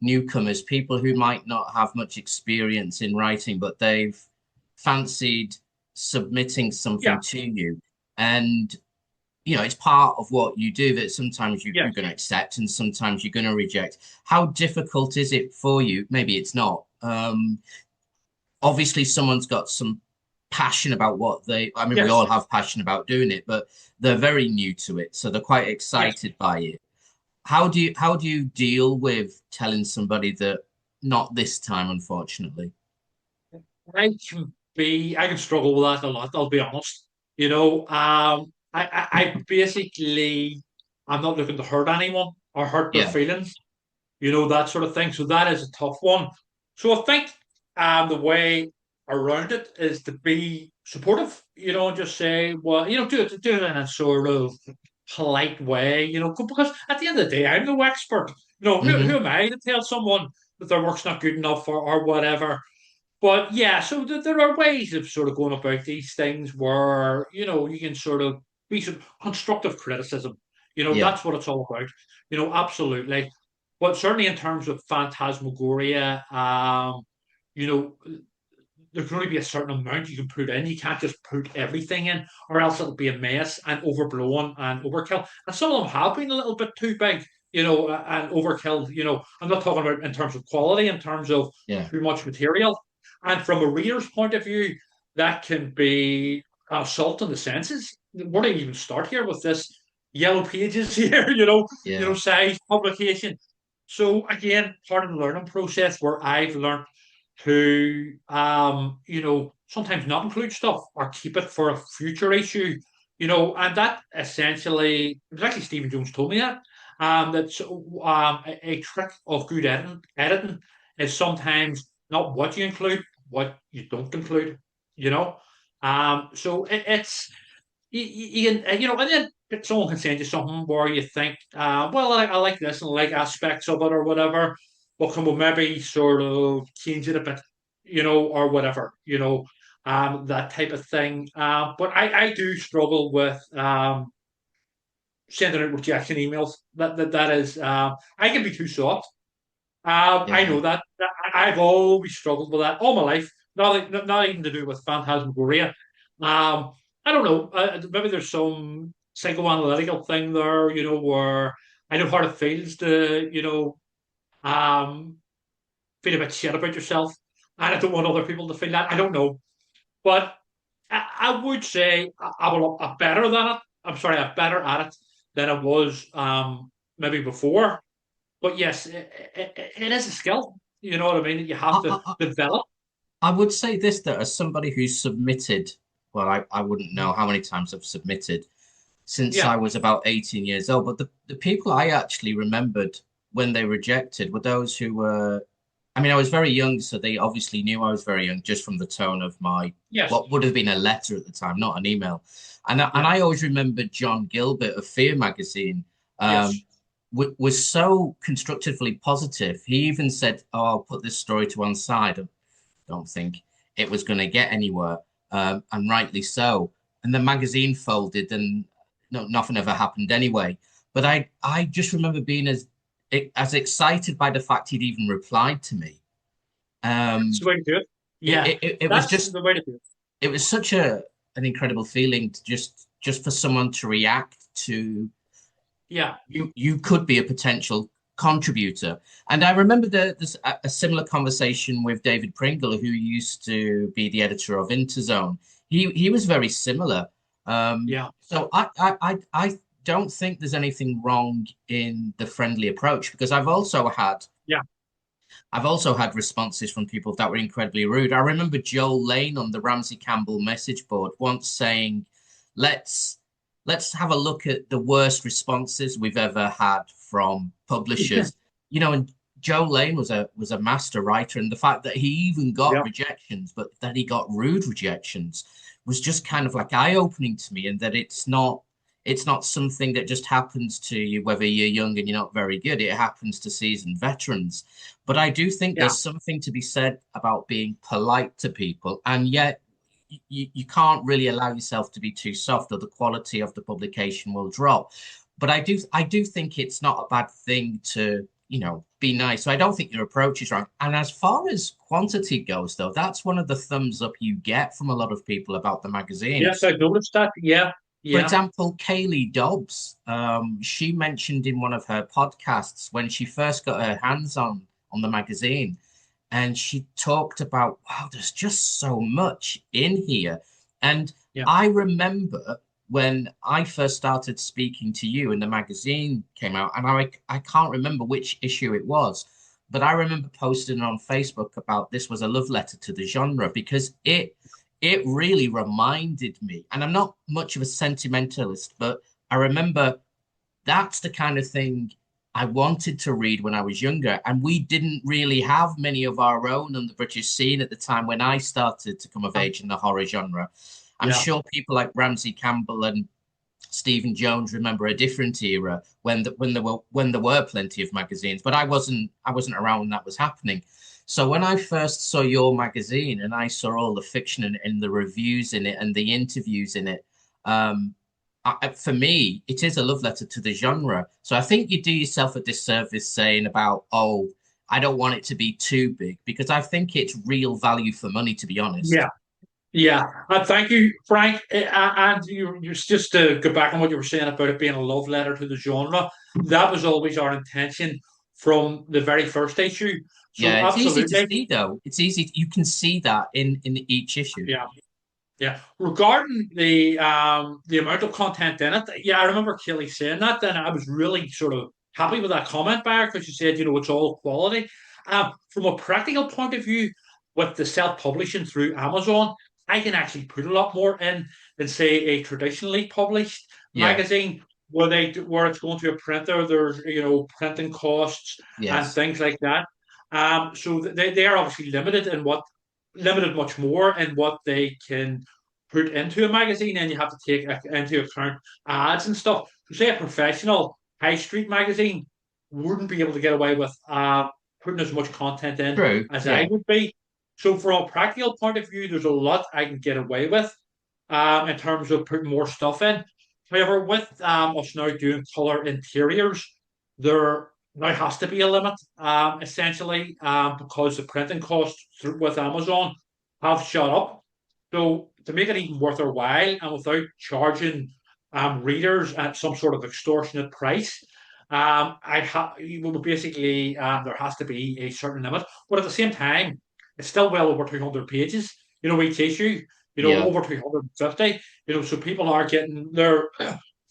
newcomers, people who might not have much experience in writing, but they've fancied submitting Yeah. something to you? And, it's part of what you do that sometimes you're Yes. going to accept and sometimes you're going to reject. How difficult is it for you? Maybe it's not. Obviously someone's got some passion about I mean, we Yes. all have passion about doing it, but they're very new to it, so they're quite Yes. excited by it. How do you deal with telling somebody that not this time, unfortunately? I can struggle with that a lot, I'll be honest. I basically, I'm not looking to hurt anyone or hurt their Yeah. feelings, that sort of thing. So that is a tough one. So I think the way around it is to be supportive, and just say, well, do it in a sort of polite way, because at the end of the day, I'm no expert. Who Hmm. am I to tell someone that their work's not good enough or whatever? But yeah, so there are ways of sort of going about these things where, you can sort of be some constructive criticism. Yeah. That's what it's all about. Absolutely. But certainly in terms of Phantasmagoria, you know, there can only be a certain amount you can put in. You can't just put everything in, or else it'll be a mess and overblown and overkill. And some of them have been a little bit too big, and overkill. I'm not talking about in terms of quality, in terms of Yeah. too much material. And from a reader's point of view, that can be an assault on the senses. Where do you even start here with this yellow pages here? Yeah. Size publication. So again, part of the learning process where I've learned to, sometimes not include stuff or keep it for a future issue, and that essentially, it was actually Stephen Jones told me that, that's a trick of good editing is sometimes not what you include, what you don't include, you know. So it's and then someone can send you something where you think, well, I like this and I like aspects of it or whatever. Well, can we maybe sort of change it a bit, or whatever, that type of thing. But I do struggle with sending out rejection emails. That is, I can be too soft. I Yeah. know that. I've always struggled with that all my life. Not even to do with phantasmagoria. Um, I don't know. Maybe there's some psychoanalytical thing there, where I know how it feels to, um, feel a bit shit about yourself, and I don't want other people to feel that. I don't know, but I would say I'm better than it. I'm sorry, I'm better at it than I was maybe before. But yes, it is a skill. You know what I mean? That you have I, to I, develop. I would say this that as somebody who's submitted, well, I wouldn't know how many times I've submitted since I Yeah. was about 18 years old, but the people I actually remembered when they rejected were those who were, I mean, I was very young, so they obviously knew I was very young just from the tone of my, Yes. what would have been a letter at the time, not an email. And Yeah. I always remember John Gilbert of Fear magazine um, Yes. was so constructively positive. He even said, "Oh, I'll put this story to one side. I don't think it was going to get anywhere," and rightly so. And the magazine folded, and no, nothing ever happened anyway. But I just remember being as excited by the fact he'd even replied to me. That's Um, the way to do it. Yeah. it was That's just the way to do it. it was such a an incredible feeling to just for someone to react to Yeah. you could be a potential contributor. And I remember there's a similar conversation with David Pringle, who used to be the editor of Interzone. He was very similar. Yeah. So I don't think there's anything wrong in the friendly approach because Yeah. I've also had responses from people that were incredibly rude. I remember Joel Lane on the Ramsey Campbell message board once saying, "Let's let's have a look at the worst responses we've ever had from Yeah. publishers." And Joe Lane was a master writer, and the fact that he even got Yeah. rejections, but that he got rude rejections was just kind of like eye-opening to me, and that it's not something that just happens to you, whether you're young and you're not very good. It happens to seasoned veterans. But I do think Yeah. there's something to be said about being polite to people, and yet you can't really allow yourself to be too soft, or the quality of the publication will drop. But I do think it's not a bad thing to be nice. So I don't think your approach is wrong. And as far as quantity goes, though, that's one of the thumbs up you get from a lot of people about the Yes, magazines. I noticed that. Yeah. For Yeah. example, Kaylee Dobbs, she mentioned in one of her podcasts when she first got her hands on the magazine, and she talked about, wow, there's just so much in here. And Yeah. I remember when I first started speaking to you and the magazine came out, and I can't remember which issue it was, but I remember posting on Facebook about this was a love letter to the genre because it really reminded me, and I'm not much of a sentimentalist, but I remember that's the kind of thing I wanted to read when I was younger. And we didn't really have many of our own on the British scene at the time when I started to come of age in the horror genre. I'm Yeah. sure people like Ramsey Campbell and Stephen Jones remember a different era when there were plenty of magazines, but I wasn't around when that was happening. So when I first saw your magazine and I saw all the fiction and the reviews in it and the interviews in it, um, for me, it is a love letter to the genre. So I think you do yourself a disservice saying about, oh, I don't want it to be too big because I think it's real value for money, to be honest. Yeah. Yeah, and thank you, Frank. And you just to go back on what you were saying about it being a love letter to the genre. That was always our intention from the very first issue. Yeah, So it's easy to absolutely, see though. It's easy. You can see that in each issue. yeah, yeah. Regarding the amount of content in it, yeah, I remember Kelly saying that. Then I was really sort of happy with that comment, Bar, because you said, it's all quality. From a practical point of view, with the self-publishing through Amazon, I can actually put a lot more in than say a traditionally published Yeah. magazine where it's going to a printer. There's printing costs and Yes. things like that. So they are obviously limited much more in what they can put into a magazine, and you have to take into account ads and stuff. So say a professional high street magazine wouldn't be able to get away with putting as much content in True. as I Yeah. would be. So from a practical point of view, there's a lot I can get away with in terms of putting more stuff in. However, with us now doing color interiors, there now has to be a limit, essentially, because the printing costs with Amazon have shot up. So to make it even worth our while and without charging readers at some sort of extortionate price, basically there has to be a certain limit. But at the same time, it's still well over 200 pages. Each issue, Yeah. over 250. So people are getting their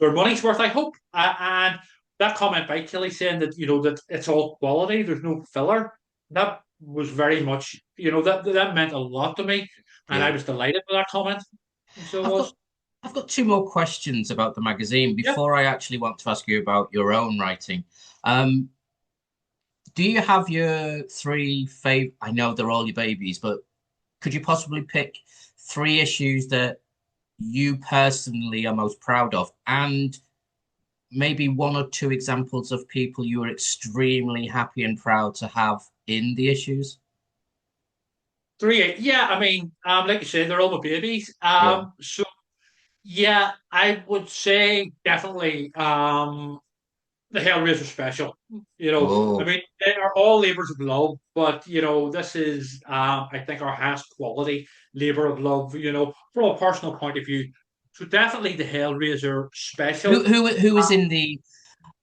money's worth, I hope. And that comment by Kelly saying that that it's all quality, there's no filler. That was very much, that meant a lot to me, and I Yeah. was delighted with that comment. So it I've got was. I've got two more questions about the magazine Yeah. before I actually want to ask you about your own writing. Um, do you have your three favorite? I know they're all your babies, but could you possibly pick three issues that you personally are most proud of, and maybe one or two examples of people you were extremely happy and proud to have in the issues? Three, yeah. I mean, like you said, they're all my babies. Yeah. So yeah, I would say definitely the Hellraiser special. I Oh, mean, they are all labors of love, but this is I think our highest quality labor of love. From a personal point of view. So definitely the Hellraiser who special. who is Uh, in the?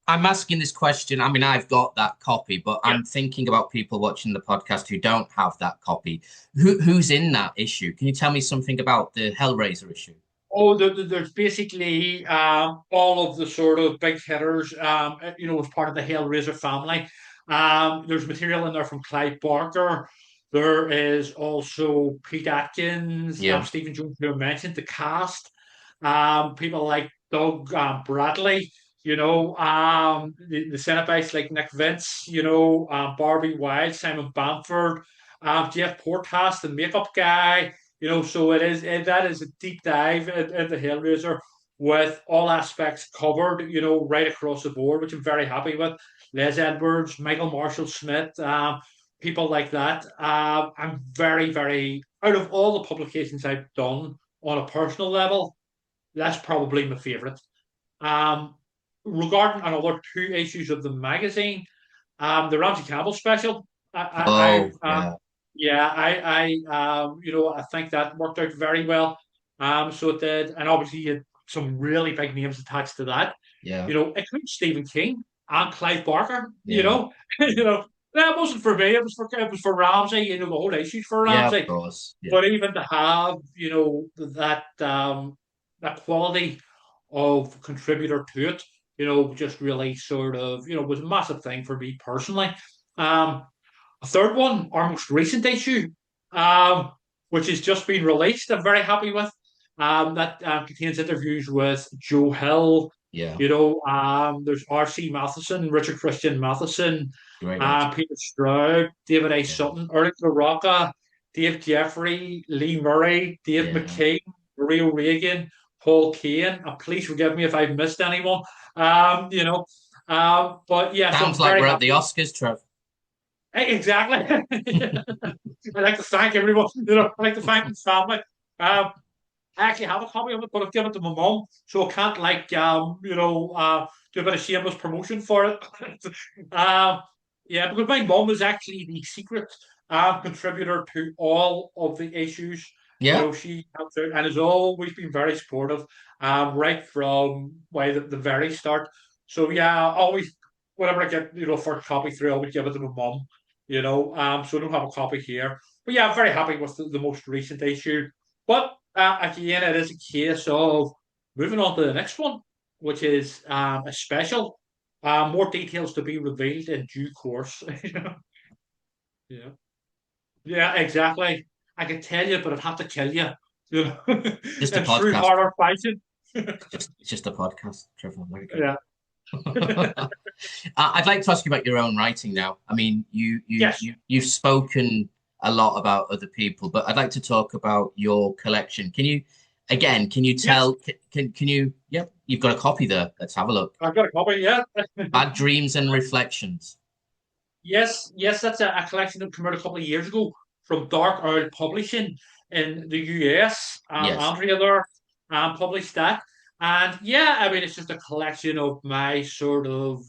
I'm asking this question. I mean, I've got that copy, but yeah. I'm thinking about people watching the podcast who don't have that copy. Who's in that issue? Can you tell me something about the Hellraiser issue? Oh, there's basically all of the sort of big hitters, as part of the Hellraiser family. There's material in there from Clive Barker. There is also Pete Atkins, Yeah. Stephen Jones, who I mentioned, the cast. People like Doug Bradley, the Cenobites like Nick Vince, Barbie Wilde, Simon Bamford, Jeff Portas, the makeup guy. So that is a deep dive into Hellraiser with all aspects covered, right across the board, which I'm very happy with. Les Edwards, Michael Marshall Smith, people like that. I'm very, very, out of all the publications I've done on a personal level, that's probably my favorite. Um, Regarding another two issues of the magazine, the Ramsey Campbell special. Oh, I've yeah. yeah, I think that worked out very well. So it did, and obviously you had some really big names attached to that. Yeah. Including Stephen King and Clive Barker. Yeah. That wasn't for me. It was for Ramsey. The whole issue's for Yeah, of Ramsey. course. Yeah. But even to have that quality of contributor to it, just really sort of was a massive thing for me personally. Um, a third one, our most recent issue, um, which has just been released, I'm very happy with. That contains interviews with Joe Hill. Yeah. There's R.C. Matheson, Richard Christian Matheson, Great writer. Peter Stroud, David A. Yeah. Sutton, Eric LaRocca, Dave Jeffrey, Lee Murray, Dave Yeah. McCain, Maria Reagan, Paul Kane. Please forgive me if I've missed anyone. But yeah, so I'm Sounds like very we're at the happy. Oscars, Trev. Exactly. I'd like to thank everyone. I'd like to thank his family. I actually have a copy of it, but I've given it to my mom, so I can't do a bit of shameless promotion for it. Yeah, because my mom is actually the secret contributor to all of the issues. Yeah. She helps out and has always been very supportive, right from the very start. So yeah, always whenever I get first copy through, I always give it to my mom. So I don't have a copy here. But yeah, I'm very happy with the most recent issue. But again, it is a case of moving on to the next one, which is a special. More details to be revealed in due course. Yeah. Yeah, exactly. I could tell you, but I'd have to kill you. You know, Just a in true podcast. horror fashion. It's just a podcast, Trevor. There we go. Yeah. I'd like to ask you about your own writing now. I mean, Yes. you've spoken a lot about other people, but I'd like to talk about your collection. Can you Yes. tell? Can you? Yep, you've got a copy there. Let's have a look. I've got a copy. Yeah. Bad Dreams and Reflections. Yes. Yes. That's a collection that came out a couple of years ago from Dark Owl Publishing in the US. Yes. Andrea there published that. And yeah, I mean, it's just a collection of my sort of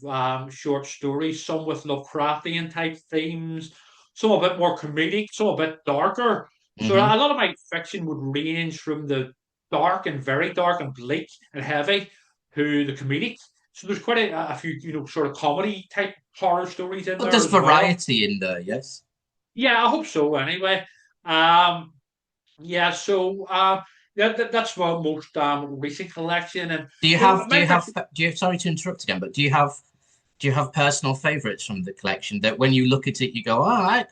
short stories, some with Lovecraftian type themes, some a bit more comedic, some a bit darker. So Hmm. a lot of my fiction would range from the dark and very dark and bleak and heavy to the comedic. So there's quite a few, sort of comedy type horror stories in But there there's as well. variety in there. Yes. Yeah, I hope so anyway. Um, yeah, so yeah, that's my most recent collection, and my fiction. Sorry to interrupt again, but do you have personal favorites from the collection that when you look at it, you go, all right,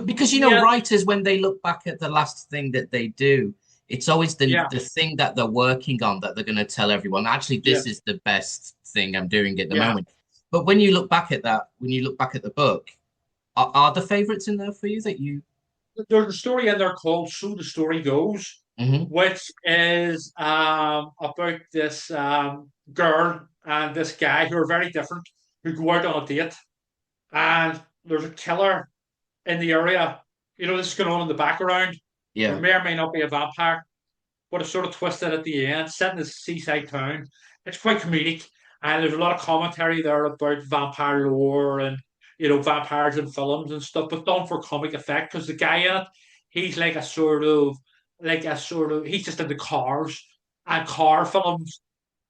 because you know, Yeah, writers, when they look back at the last thing that they do, it's always yeah, the thing that they're working on that they're going to tell everyone, actually, yeah, this is the best thing I'm doing at the yeah. moment. But when you look back at that, when you look back at the book, are the favorites in there for you that you? There's a story in there called "So the Story Goes," Hmm. which is about this girl and this guy who are very different, who go out on a date, and there's a killer in the area. This is going on in the background, who Yeah. may or may not be a vampire, but it's sort of twisted at the end, set in a seaside town. It's quite comedic, and there's a lot of commentary there about vampire lore and vampires in films and stuff, but done for comic effect because the guy in it, he's he's just into cars and car films.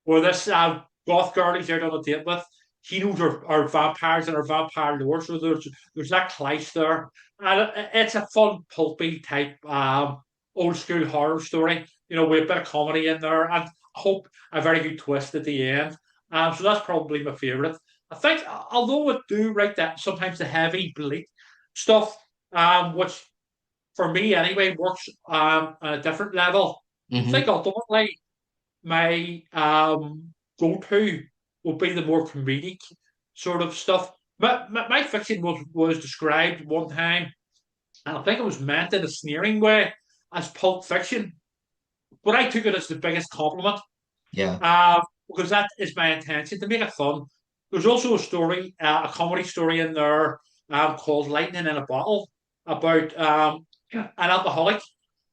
Where this goth girl he's out on a date with, he knows our vampires and our vampire lore, so there's that clash there, and it's a fun pulpy type old school horror story, with a bit of comedy in there, and I hope a very good twist at the end. So that's probably my favorite. I think, although I do write that sometimes the heavy bleak stuff, which for me anyway works on a different level. I Hmm. think ultimately my go-to would be the more comedic sort of stuff. My fiction was described one time, and I think it was meant in a sneering way as pulp fiction, but I took it as the biggest compliment, Yeah. because that is my intention to make it fun. There's also a story, a comedy story in there called Lightning in a Bottle about an alcoholic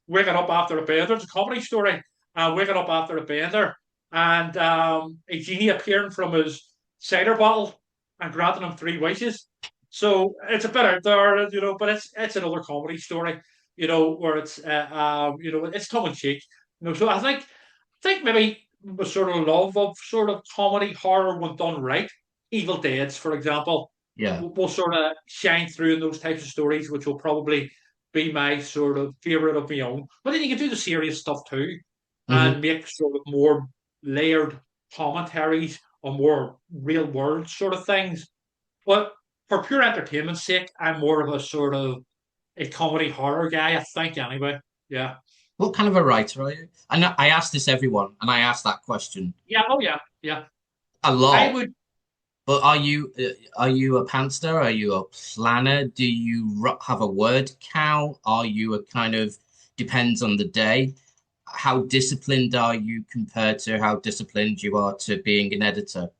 waking up after a bender. It's a comedy story, waking up after a bender and a genie appearing from his cider bottle and granting him three wishes. So it's a bit out there, but it's another comedy story, where it's tongue in cheek. So I think maybe the sort of love of sort of comedy horror when done right. Evil Dead's, for example, Yeah. will sort of shine through in those types of stories, which will probably be my sort of favorite of my own. But then you can do the serious stuff too, Hmm. and make sort of more layered commentaries on more real world sort of things. But for pure entertainment's sake, I'm more of a sort of a comedy horror guy, I think, anyway. Yeah. What kind of a writer are you? And I ask this everyone, and I ask that question Yeah. Oh, yeah. Yeah. a I lot. would. But are you a pantser? Are you a planner? Do you have a word count? Are you a kind of depends on the day? How disciplined are you compared to how disciplined you are to being an editor?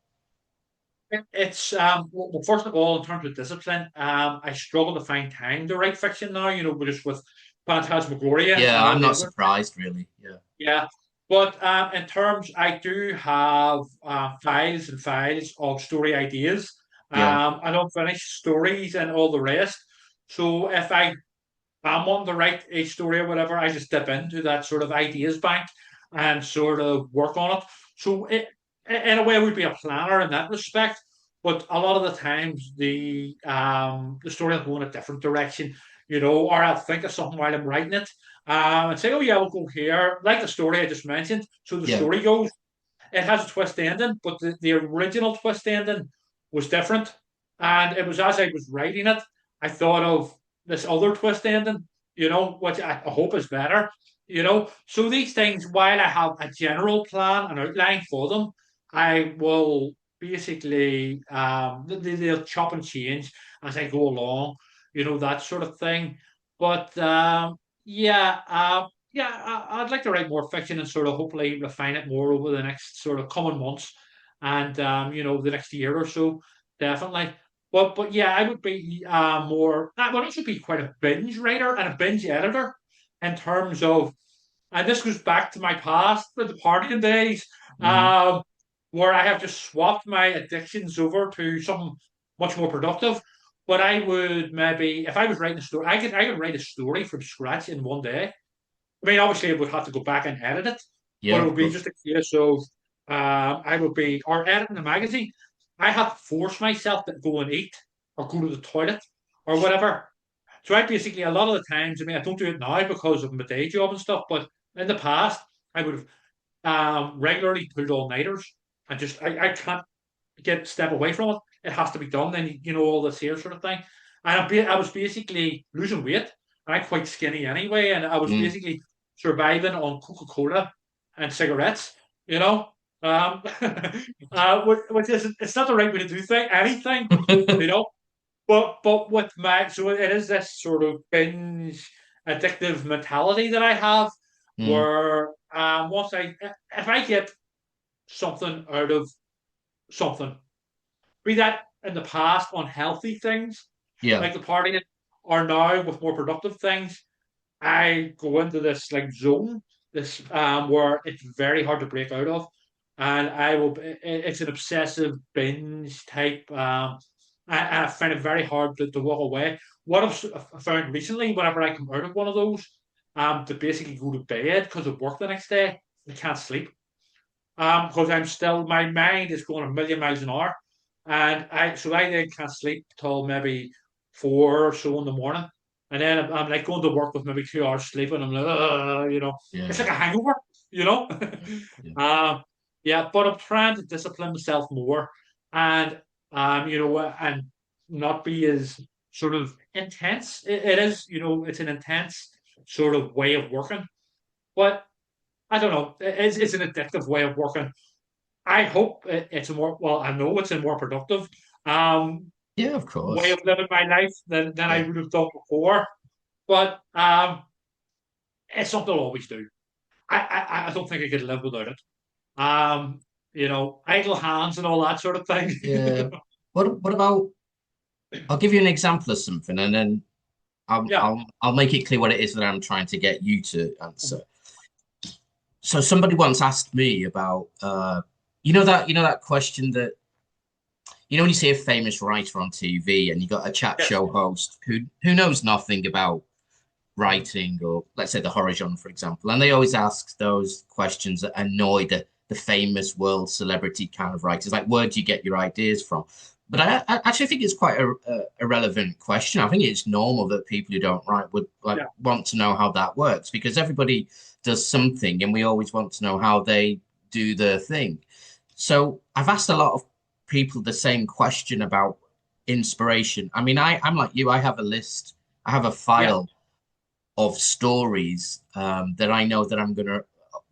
It's well, first of all, in terms of discipline, I struggle to find time to write fiction now. Just with Phantasmagoria Yeah, and all I'm the not other. surprised, really. Yeah, Yeah, but in terms, I do have files and files of story ideas, yeah, unfinished stories, and all the rest. So if I'm wanting to write a story or whatever, I just dip into that sort of ideas bank and sort of work on it. So in a way, I would be a planner in that respect. But a lot of the times, the story will go in a different direction, or I'll think of something while I'm writing it, and say, "Oh yeah, we'll go here," like the story I just mentioned. So the yeah. story goes. it has a twist ending, but the original twist ending was different. And it was as I was writing it, I thought of this other twist ending, which I hope is better. So these things, while I have a general plan and outline for them, I will basically they'll chop and change as I go along, that sort of thing. But yeah, I'd like to write more fiction and sort of hopefully refine it more over the next sort of coming months and the next year or so, definitely. But yeah, I would be more. I would also be quite a binge writer and a binge editor in terms of, and this goes back to my past, the partying days, Hmm. um, where I have just swapped my addictions over to something much more productive. But I would maybe, if I was writing a story, I could write a story from scratch in one day. I mean, obviously, I would have to go back and edit it, but Yeah, it of would be course. just a case of I would be, or editing a magazine. I have to force myself to go and eat or go to the toilet or whatever. So I basically, a lot of the times, I mean, I don't do it now because of my day job and stuff, but in the past, I would have regularly pulled all-nighters and just, I can't step away from it. It has to be done. Then, all this here sort of thing. And I was basically losing weight. I'm quite skinny anyway, and I was Mm. basically surviving on Coca-Cola and cigarettes, you know. Which is it's not the right way to do anything, you know. But with my so it is this sort of binge addictive mentality that I have, Mm. where once if I get something out of something, be that in the past unhealthy things Yeah. like the partying, or now with more productive things, I go into this like zone, this where it's very hard to break out of, and It's an obsessive binge type. I find it very hard to walk away. What I've found recently, whenever I come out of one of those, to basically go to bed because of work the next day, I can't sleep. Because my mind is going a million miles an hour, and I then can't sleep till maybe 4 or so in the morning, and then I'm like going to work with maybe 2 hours sleep, and I'm like, it's Yeah. like a hangover, you know. Yeah. uh, yeah, but I'm trying to discipline myself more, and and not be as sort of intense. It is, it's an intense sort of way of working, but I don't know. It's an addictive way of working. I hope it's a more, well, I know it's a more productive um, Yeah, of way course. of living my life than I Yeah. would have done before. But it's something I'll always do. I don't think I could live without it. Idle hands and all that sort of thing. Yeah. What about I'll give you an example of something and then Yeah. I'll make it clear what it is that I'm trying to get you to answer. So somebody once asked me about that question that when you see a famous writer on TV and you got a chat Yes. show host who knows nothing about Mhm. writing or let's say the horror genre, for example, and they always ask those questions that annoy the famous world celebrity kind of writers, like where do you get your ideas from? But I actually think it's quite a relevant question. I think it's normal that people who don't write would like Yeah. want to know how that works because everybody does something, and we always want to know how they do their thing. So I've asked a lot of people the same question about inspiration. I mean, I'm like you. I have a list. I have a Yeah. file of stories that I know that I'm gonna.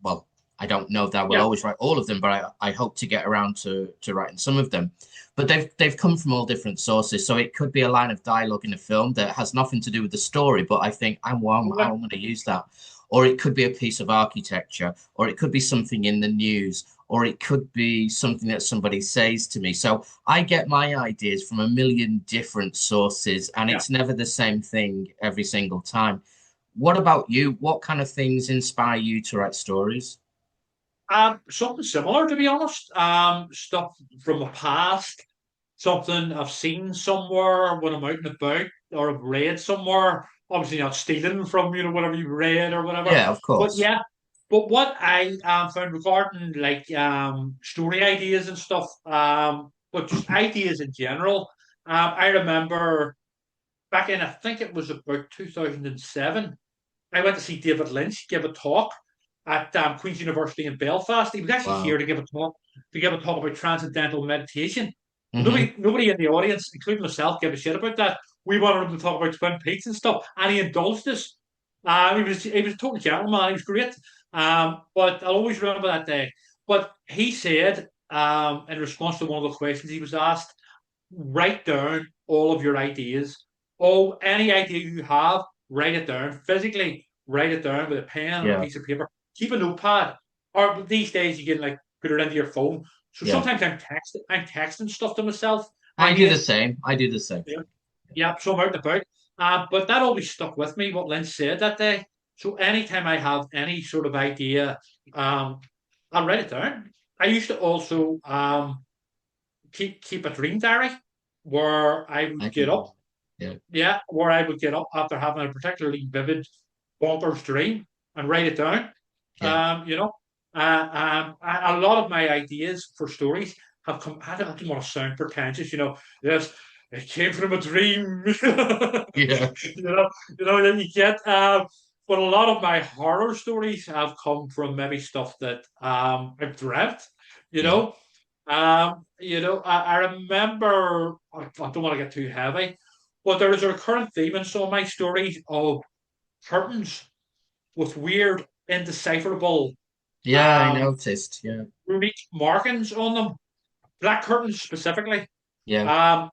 Well, I don't know that I will Yeah. always write all of them, but I hope to get around to writing some of them. But they've come from all different sources, so it could be a line of dialogue in a film that has nothing to do with the story, but I think Yeah. I'm going to use that. Or it could be a piece of architecture, or it could be something in the news, or it could be something that somebody says to me. So I get my ideas from a million different sources, and Yeah. it's never the same thing every single time. What about you? What kind of things inspire you to write stories? Something similar, to be honest. Stuff from the past, something I've seen somewhere when I'm out and about, or I've read somewhere. Obviously, not stealing from whatever you read or whatever. Yeah, of But course. yeah, but what I found regarding like story ideas and stuff, but just ideas in general. I remember back I think it was about 2007. I went to see David Lynch give a talk, at Queen's University in Belfast. He was actually here Wow. to give a talk about transcendental meditation. But Hmm. nobody in the audience, including myself, gave a shit about that. We wanted him to talk about Twin Peaks and stuff, and he indulged us. He was a total gentleman. He was great. But I'll always remember that day. But he said, in response to one of the questions he was asked, write down all of your ideas. Oh, any idea you have, write it down. Physically, write it down with a pen and a Yeah. piece of paper. Keep a notepad. Or these days you can like put it into your phone. So Yeah. sometimes I'm texting stuff to myself, I do the ideas. same. I do the same. Yeah, yeah, so I'm out and about. But that always stuck with me, what Lynn said that day. So anytime I have any sort of idea, um, I'll write it down. I used to also keep a dream diary where I I would get can. up, Yeah. yeah, where I would get up after having a particularly vivid, bonkers dream and write it down. Yeah. You know, a lot of my ideas for stories have come. I don't want to sound pretentious, Yes, it came from a dream. Yeah. That you get. But a lot of my horror stories have come from maybe stuff that I've dreamt. You Yeah. know, I remember. I don't want to get too heavy, but there is a recurrent theme in some of my stories of curtains with weird, indecipherable, Yeah. I um, noticed. Yeah. unique markings on them. Black curtains specifically. Yeah. Um,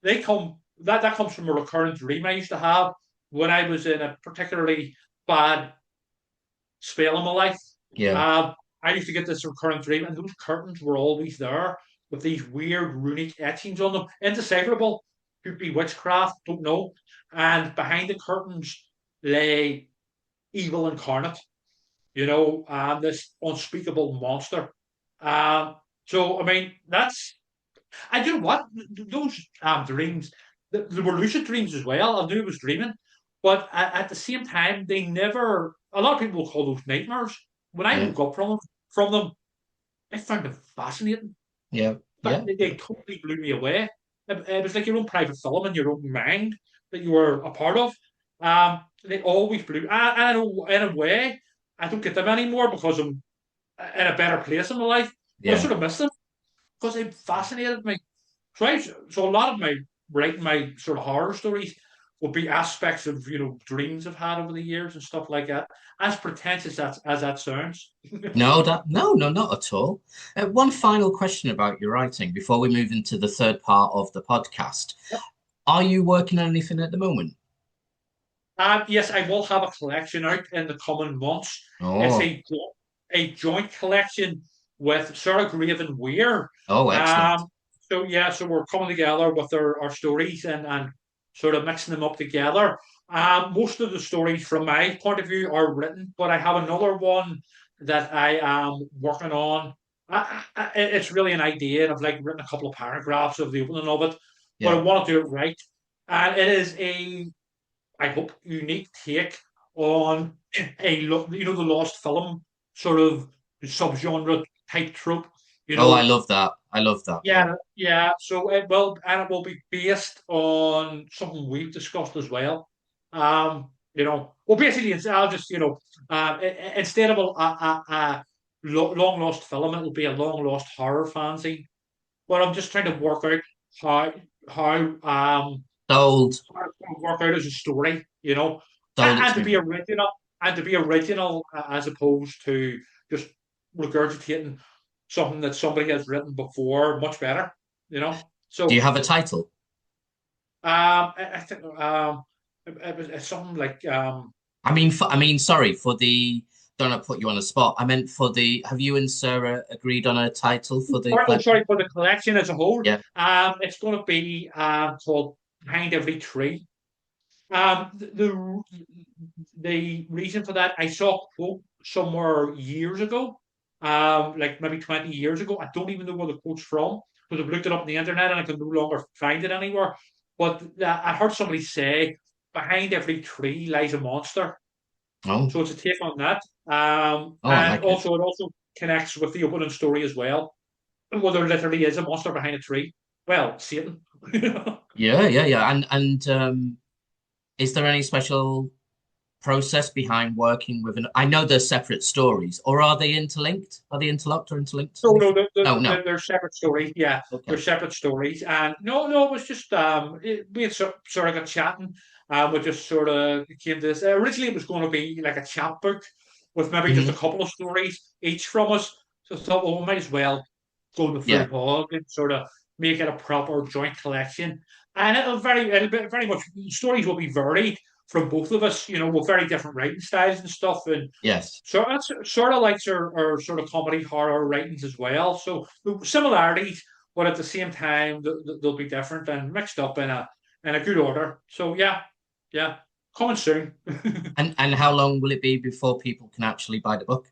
they come that comes from a recurrent dream I used to have when I was in a particularly bad spell in my life. Yeah. Um, I used to get this recurrent dream, and those curtains were always there with these weird runic etchings on them, indecipherable. Could be witchcraft, don't know. And behind the curtains lay evil incarnate, this unspeakable monster. Um, so I mean, that's I do what those dreams. They were lucid dreams as well. I knew I was dreaming, but at the same time, they never. A lot of people will call those nightmares. When I Yeah. woke up from them, I found them fascinating. Yeah. But Yeah. they totally blew me away. It was like your own private film in your own mind that you were a part of. They always blew. In a way, I don't get them anymore because I'm in a better place in my life. But I Yeah. sort of miss them because they fascinated me. So a lot of my writing, my sort of horror stories will be aspects of dreams I've had over the years and stuff like that. As pretentious as that sounds. No, no, not at all. One final question about your writing before we move into the third part of the podcast. Are you working on anything at the moment? Yes, I will have a collection out in the coming months. It's Oh, a joint collection with Sarah Graven Weir. oh, excellent. Um, so we're coming together with our stories and sort of mixing them up together. Most of the stories, from my point of view, are written, but I have another one that I am working on. It's really an idea, and I've like written a couple of paragraphs of the opening of it, but I Yeah. want to do it right. And it is I hope, unique take on the lost film sort of subgenre type trope. You Oh, I know, love that. I love that. Yeah. yeah, yeah. So it will be based on something we've discussed as well. Well, basically, I'll just instead of a long lost film, it'll be a long lost horror fancy. But I'm just trying to work out how how um Sold. work out as a story, Sold it and to to me, be man. original, as opposed to just regurgitating something that somebody has written before, much better, Do you So have a title? I think it's something like I mean, sorry for the. Don't want to put you on the spot. I meant for the. Have you and Sarah agreed on a title for the collection? sorry, for the collection as a whole. Yeah. It's going to be called Behind Every Tree. The reason for that, I saw a quote somewhere years ago, like maybe 20 years ago. I don't even know where the quote's from because I've looked it up on the internet and I can no longer find it anywhere. But I heard somebody say, "Behind every tree lies a monster." Oh, So it's a take on that. oh, I And like it. also, it also connects with the opening story as well. Well, there literally is a monster behind a tree. Well, Satan. Yeah, yeah, yeah. And is there any special process behind working with an? I know they're separate stories, or are they interlinked? Are they interlocked or interlinked? No, no, No, no. they're separate stories. Yeah, they're Okay. separate stories. And no, no, it was just we had sort of got chatting. We just sort of came to this. Originally, it was going to be like a chapbook with maybe just a Hmm. couple of stories each from us. So I thought, well, we might as well go the full Yeah. hog and sort of make it a proper joint collection. And it'll be very much stories will be varied from both of us. You know, with very different writing styles and stuff. And Yes. so that's sort of like our sort of comedy horror writings as well. So the similarities, but at the same time they'll be different and mixed up in a good order. So yeah, yeah, coming soon. And how long will it be before people can actually buy the book?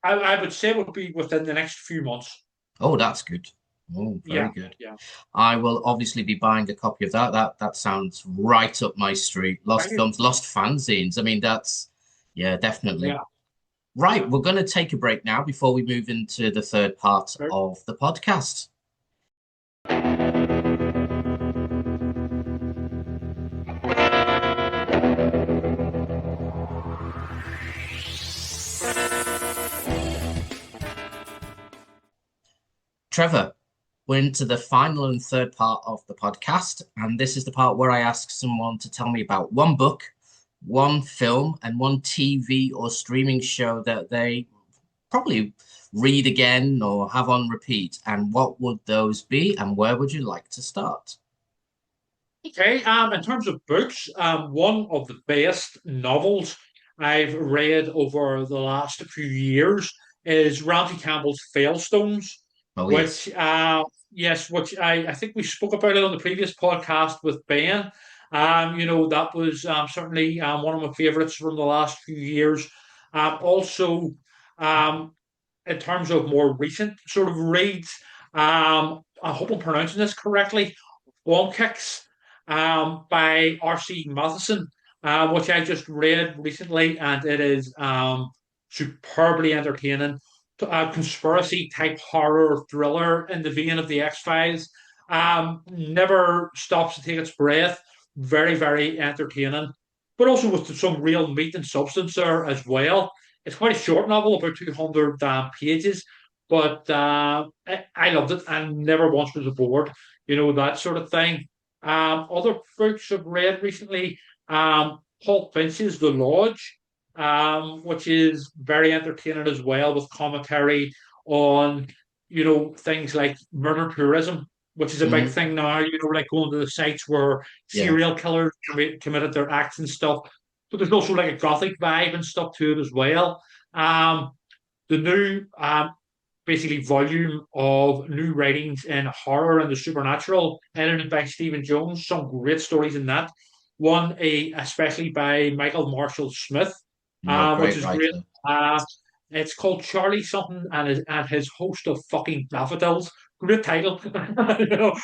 I would say it would be within the next few months. Oh, that's good. Oh, very Yeah, good. yeah. I will obviously be buying a copy of that. That sounds right up my street. Lost Right. films, lost fanzines. I mean, that's yeah, definitely. Yeah, Right, yeah. we're going to take a break now before we move into the third part Sure. of the podcast. Trevor, we're into the final and third part of the podcast, and this is the part where I ask someone to tell me about one book, one film, and one TV or streaming show that they probably read again or have on repeat. And what would those be, and where would you like to start? Okay. In terms of books, one of the best novels I've read over the last few years is Ramsey Campbell's Failstones, Oh, yes. which, yes, which I think we spoke about it on the previous podcast with Ben. You know, that was certainly one of my favorites from the last few years. Also, um, in terms of more recent sort of reads, I hope I'm pronouncing this correctly. Wonkicks by R.C. Matheson, which I just read recently, and it is superbly entertaining. A conspiracy type horror thriller in the vein of the X Files. Never stops to take its breath. Very, very entertaining, but also with some real meat and substance there as well. It's quite a short novel, about 200 pages, but I loved it and never once was bored. You know, that sort of thing. Other books I've read recently, Paul Finch's The Lodge, which is very entertaining as well, with commentary on, you know, things like murder tourism, which is a big Hmm. thing now, you know, like going to the sites where Yeah. serial killers committed their acts and stuff. But there's also like a gothic vibe and stuff to it as well. Um, the new basically volume of new writings in horror and the supernatural, edited by Stephen Jones. Some great stories in that. One, especially by Michael Marshall Smith, No, which great is great. writer. Uh, it's called Charlie something and his host of fucking daffodils. Great title. You know,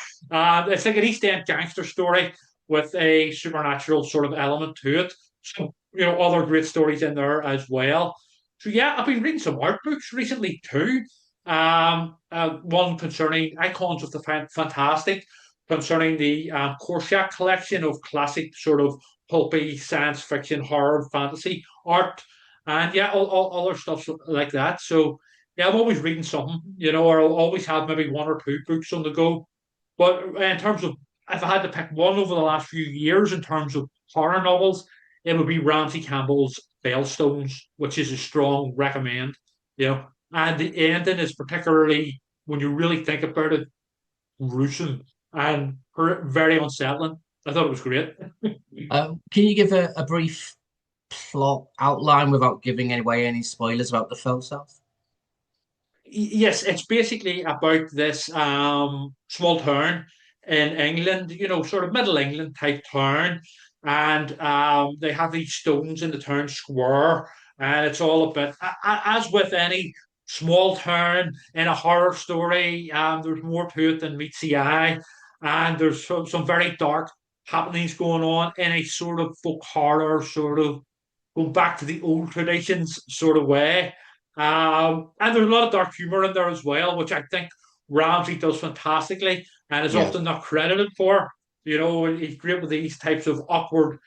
it's like an East End gangster story with a supernatural sort of element to it. So, you know, other great stories in there as well. So yeah, I've been reading some art books recently too. One concerning Icons of the Fantastic, concerning the Korshak collection of classic sort of pulpy science fiction, horror, fantasy art, and yeah, all other stuff like that. So yeah, I'm always reading something, you know, or I'll always have maybe one or two books on the go. But in terms of if I had to pick one over the last few years in terms of horror novels, it would be Ramsey Campbell's Bellstones, which is a strong recommend. You know, and the ending is particularly, when you really think about it, gruesome and very unsettling. I thought it was great. Can you give a brief plot outline without giving away any spoilers about the film itself? Yes, it's basically about this small town in England, you know, sort of middle England type town. And they have these stones in the town square. And it's all a bit, as with any small town in a horror story, there's more to it than meets the eye. And there's some very dark happenings going on in a sort of folk horror, sort of going back to the old traditions sort of way. And there's a lot of dark humor in there as well, which I think Ramsey does fantastically and is Yeah. often not credited for. You know, he's great with these types of awkward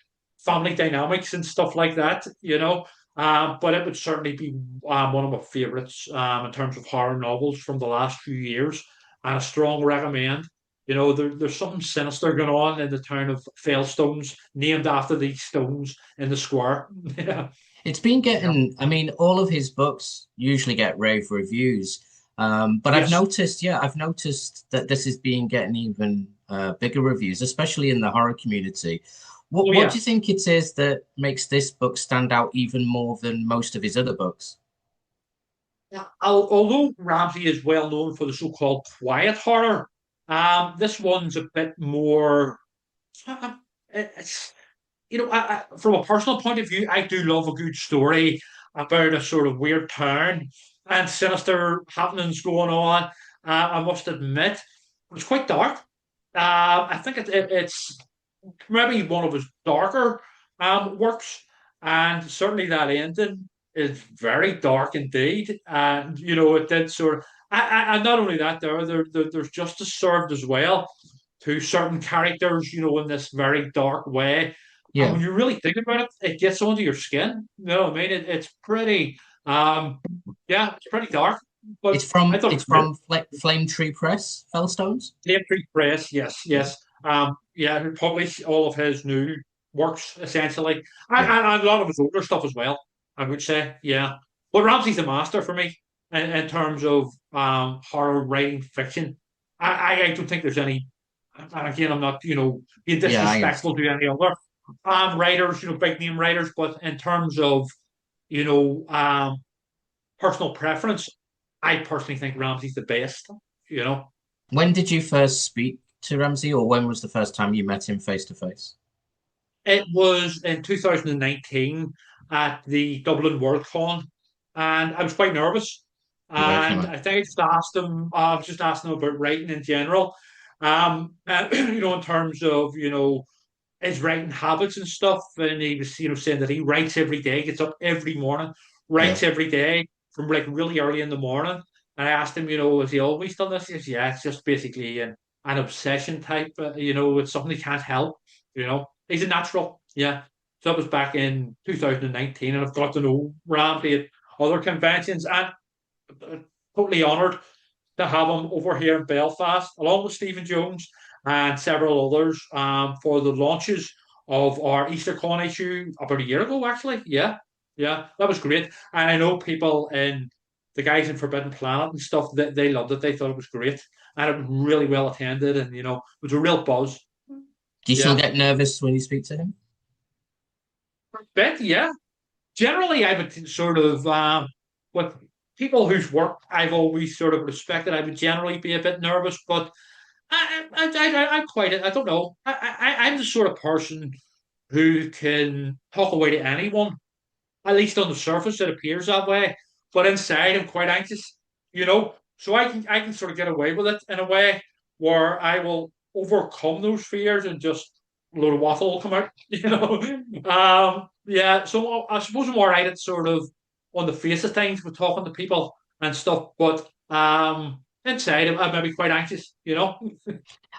family dynamics and stuff like that, you know. But it would certainly be one of my favorites in terms of horror novels from the last few years, and a strong recommend. You know, there's something sinister going on in the town of Failstones, named after these stones in the square. Yeah, It's been yeah, getting, I mean, all of his books usually get rave reviews. But yes, I've noticed that this is being getting even bigger reviews, especially in the horror community. oh What do yeah. you think it is that makes this book stand out even more than most of his other books? Yeah, although Ramsey is well known for the so-called quiet horror, this one's a bit more. It's from a personal point of view, I do love a good story about a sort of weird town and sinister happenings going on. I must admit, it's quite dark. I think it's maybe one of his darker works, and certainly that ending is very dark indeed. And it did sort of. And not only that, there's justice served as well to certain characters, in this very dark way. And Yeah. when you really think about it, it gets under your skin. You know what I mean? It's pretty, yeah, it's pretty dark. But I thought it It's was great. from Flame Tree Press, Fellstones. Lemtree Press, yes, Yeah. yes. Yeah, he published all of his new works essentially, and, Yeah. and a lot of his older stuff as well. I would say, yeah. But Ramsey's a master for me in terms of horror writing fiction. I don't think there's any. And again, I'm not being Yeah, I disrespectful understand. to any other writers, big name writers, but in terms of you know um, personal preference, I personally think Ramsey's the best. You know. When did you first speak to Ramsey, or when was the first time you met him face to face? It was in 2019 at the Dublin World Con, and I was quite nervous. Yeah, I can And I imagine. think I was just asking him about writing in general. And, in terms of, his writing habits and stuff. And he was, saying that he writes every day, gets up every morning, Yeah. writes every day from like really early in the morning. And I asked him, has he always done this? He says, yeah, it's just basically an obsession type, it's something he can't help, He's a natural. Yeah. So that was back in 2019, and I've got to know Ramsey at other conventions, and totally honoured to have him over here in Belfast, along with Stephen Jones and several others, for the launches of our Easter Con issue about a year ago, actually. Yeah, yeah, that was great. And I know people in the guys in Forbidden Planet and stuff that they loved it. They thought it was great, and it was really well attended, and it was a real buzz. Do you still Yeah, get nervous when you speak to him? bet yeah. Generally, I would sort of with people whose work I've always sort of respected. I would generally be a bit nervous, but I'm quite. I don't know. I'm the sort of person who can talk away to anyone. At least on the surface, it appears that way. But inside, I'm quite anxious. So I can sort of get away with it in a way where I will overcome those fears and just a load of waffle will come out. Yeah. So I suppose I'm all right at sort of on the face of things with talking to people and stuff, but inside, I'm maybe quite anxious.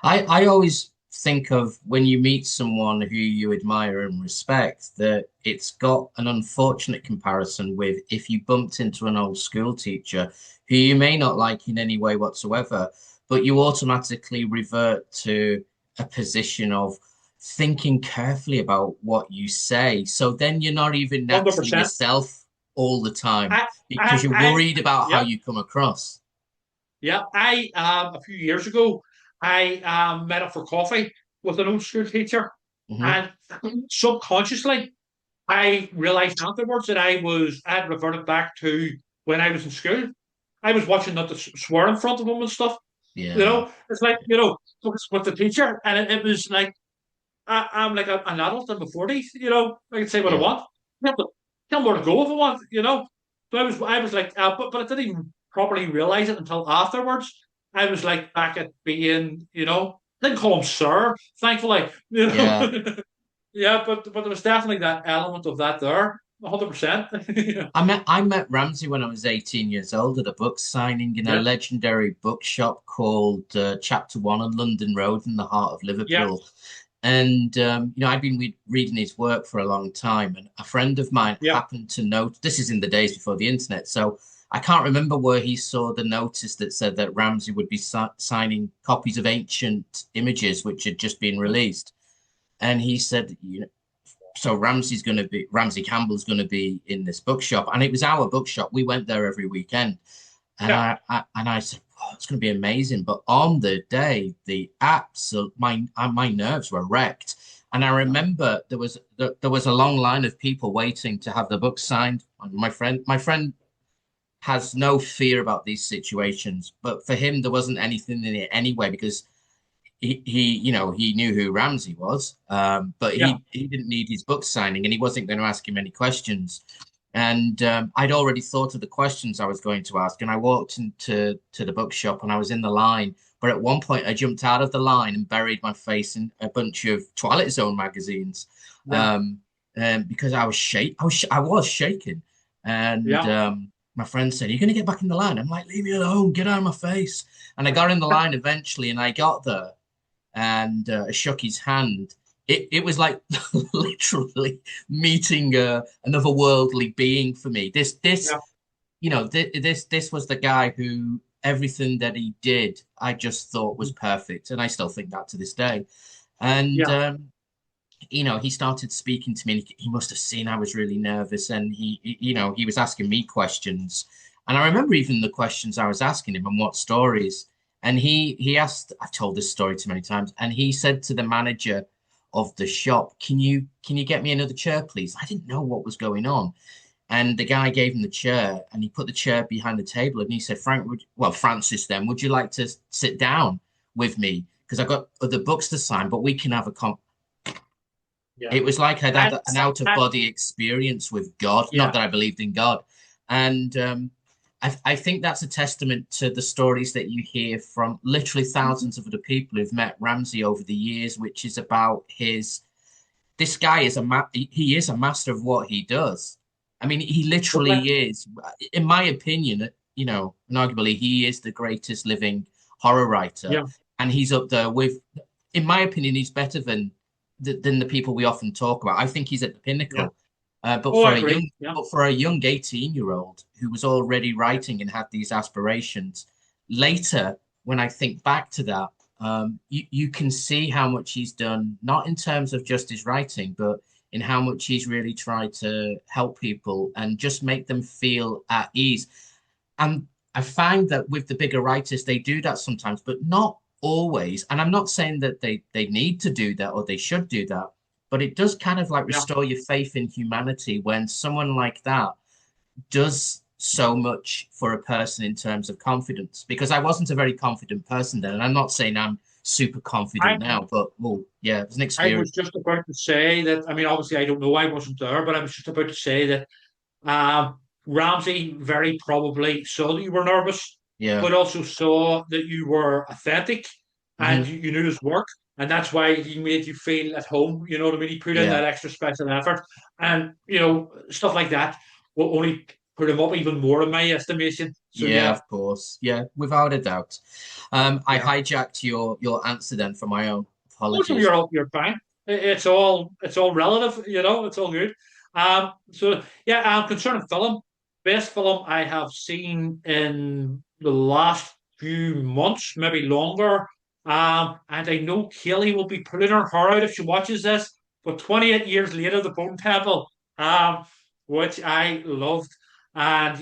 I always think of when you meet someone who you admire and respect that it's got an unfortunate comparison with if you bumped into an old school teacher who you may not like in any way whatsoever, but you automatically revert to a position of thinking carefully about what you say. So then you're not even naturally 100%. yourself all the time I, because I, you're I, worried about how yeah. you come across. Yeah, I a few years ago, I met up for coffee with an old school teacher, Hmm. and subconsciously, I realized afterwards that I had reverted back to when I was in school. I was watching not to swear in front of him and stuff. Yeah, It's like with the teacher, and it was like I'm like an adult in my 40s. I can say what I yeah. want. Tell me where to go if I want. So I was like, but I didn't even properly realize it until afterwards. I was like back at being, didn't call him sir, thankfully. Yeah. Yeah, but there was definitely that element of that there, 100%. I met Ramsey when I was 18 years old at a book signing in a Yeah, legendary bookshop called Chapter One on London Road in the heart of yeah, Liverpool. And I've been reading his work for a long time, and a friend of mine Yeah. happened to note this is in the days before the internet, so I can't remember where he saw the notice that said that Ramsey would be signing copies of ancient images which had just been released, and he said, so Ramsey Campbell's going to be in this bookshop, and it was our bookshop. We went there every weekend, and Yeah. I said, oh, it's going to be amazing. But on the day, the absolute my nerves were wrecked, and I remember there was a long line of people waiting to have the book signed. And my friend has no fear about these situations, but for him there wasn't anything in it anyway because he knew who Ramsey was, but Yeah. he didn't need his book signing, and he wasn't going to ask him any questions. And I'd already thought of the questions I was going to ask, and I walked into the bookshop, and I was in the line. But at one point, I jumped out of the line and buried my face in a bunch of Twilight Zone magazines, Yeah. um, because I was shaking, and Yeah. my friend said, "Are you going to get back in the line?" I'm like, "Leave me alone, get out of my face." And I got in the line eventually, and I got there and shook his hand. It was like literally meeting another worldly being for me. Yeah. This was the guy who everything that he did, I just thought was Mhm. perfect, and I still think that to this day. And Yeah. he started speaking to me, and he must have seen I was really nervous, and he was asking me questions, and I remember even the questions I was asking him and what stories. And he asked, I've told this story too many times, and he said to the manager of the shop, can you get me another chair, please? I didn't know what was going on. And the guy gave him the chair, and he put the chair behind the table, and he said, Francis, then, would you like to sit down with me? Because I've got other books to sign, but we can have a Yeah. it was like I'd had an That's out of that. body experience with God. Not Yeah. that I believed in God. And I think that's a testament to the stories that you hear from literally thousands of other people who've met Ramsey over the years, which is about his. This guy is he is a master of what he does. I mean, he literally Well, is, in my opinion, and arguably he is the greatest living horror writer, yeah. and he's up there with, in my opinion, he's better than the people we often talk about. I think he's at the Yeah. pinnacle. But Oh, for I a agree. Yeah. 18-year-old who was already writing and had these aspirations, later, when I think back to that, you can see how much he's done, not in terms of just his writing, but in how much he's really tried to help people and just make them feel at ease. And I find that with the bigger writers, they do that sometimes, but not always. And I'm not saying that they need to do that or they should do that, but it does kind of like Yeah. restore your faith in humanity when someone like that does so much for a person in terms of confidence. Because I wasn't a very confident person then, and I'm not saying I'm super confident I now, but well, yeah, it was an I was experience. just about to say that. I mean, obviously, I don't know. I wasn't there, but I was just about to say that Ramsey very probably saw that you were nervous, Yeah. but also saw that you were authentic and Hmm. you knew his work. And that's why he made you feel at home. You know what I mean? He put in Yeah. that extra special effort. And, stuff like that will only put him up even more in my estimation. So, Yeah, yeah, of course. Yeah, without a doubt. I yeah. hijacked your answer then for my own Also, apologies. you're fine. It's all relative, it's all good. So yeah, concerning film, best film I have seen in the last few months, maybe longer. And I know Kaylee will be pulling her hair out if she watches this. But 28 years later, The Bone Temple, which I loved, and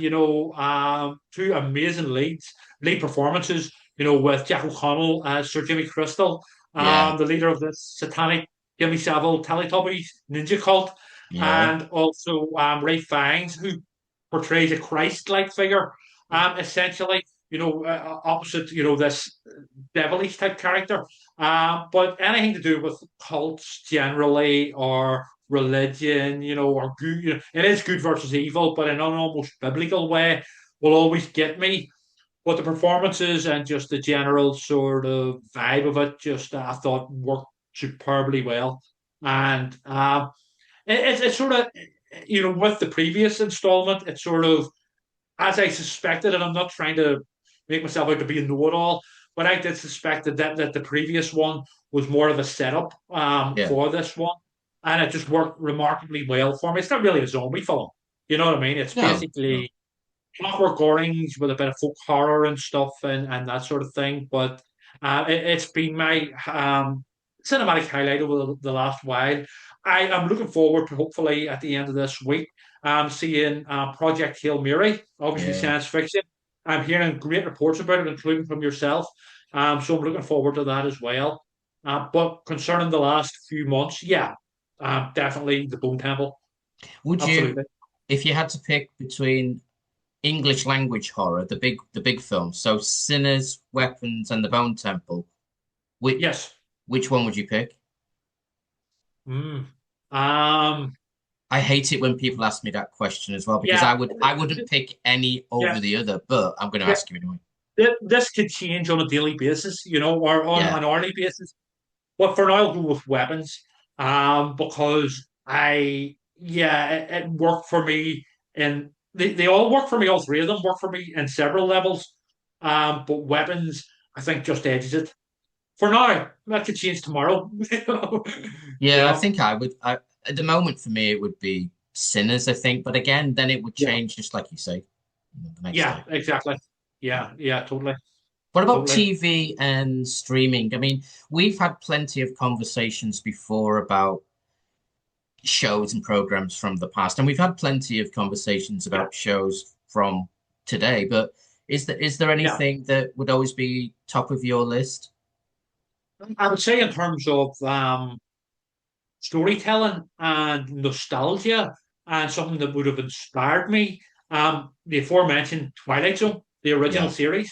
two amazing lead performances. With Jack O'Connell as Sir Jimmy Crystal, Yeah, the leader of the satanic Jimmy Savile Teletubbies ninja cult, yeah, and also Ray Fiennes, who portrays a Christ-like figure, essentially, opposite, this devilish type character. But anything to do with cults generally or religion, or good, it is good versus evil, but in an almost biblical way, will always get me. But the performances and just the general sort of vibe of it, just I thought worked superbly well. And it's sort of, with the previous installment, it's sort of as I suspected, and I'm not trying to make myself out to be a know-it-all, but I did suspect that the previous one was more of a setup Yeah. for this one, and it just worked remarkably well for me. It's not really a zombie film, you know what I mean? It's No, no. basically Clockwork Orange with a bit of folk horror and stuff and that sort of thing. But it's been my cinematic highlight over the last while. I am looking forward to hopefully at the end of this week seeing Project Hail Mary, obviously Yeah. science fiction. I'm hearing great reports about it, including from yourself. So I'm looking forward to that as well. But concerning the last few months, yeah, definitely the Bone Temple. Would you, Absolutely. if you had to pick between English language horror, the big films, so Sinners, Weapons, and The Bone Temple, which Yes. which one would you pick? Mm. Um, I hate it when people ask me that question as well because yeah, I wouldn't pick any yeah, over the other, but I'm going to yeah. ask you anyway. This could change on a daily basis, or on Yeah, an hourly basis. But for now, I'll go with weapons, because yeah, it worked for me, and they all work for me. All three of them work for me in several levels. But weapons, I think, just edges it. For now, that could change tomorrow. You yeah. I know, think I would. At the moment, for me, it would be Sinners. I think, but again, then it would yeah, change, just like you say, the next yeah, day. exactly. Yeah. Yeah, totally, What about totally. TV and streaming? I mean, we've had plenty of conversations before about shows and programs from the past, and we've had plenty of conversations Yeah, about shows from today. But is there yeah. anything that would always be top of your list? I would say in terms of storytelling and nostalgia and something that would have inspired me. The aforementioned Twilight Zone, the original Yeah, series,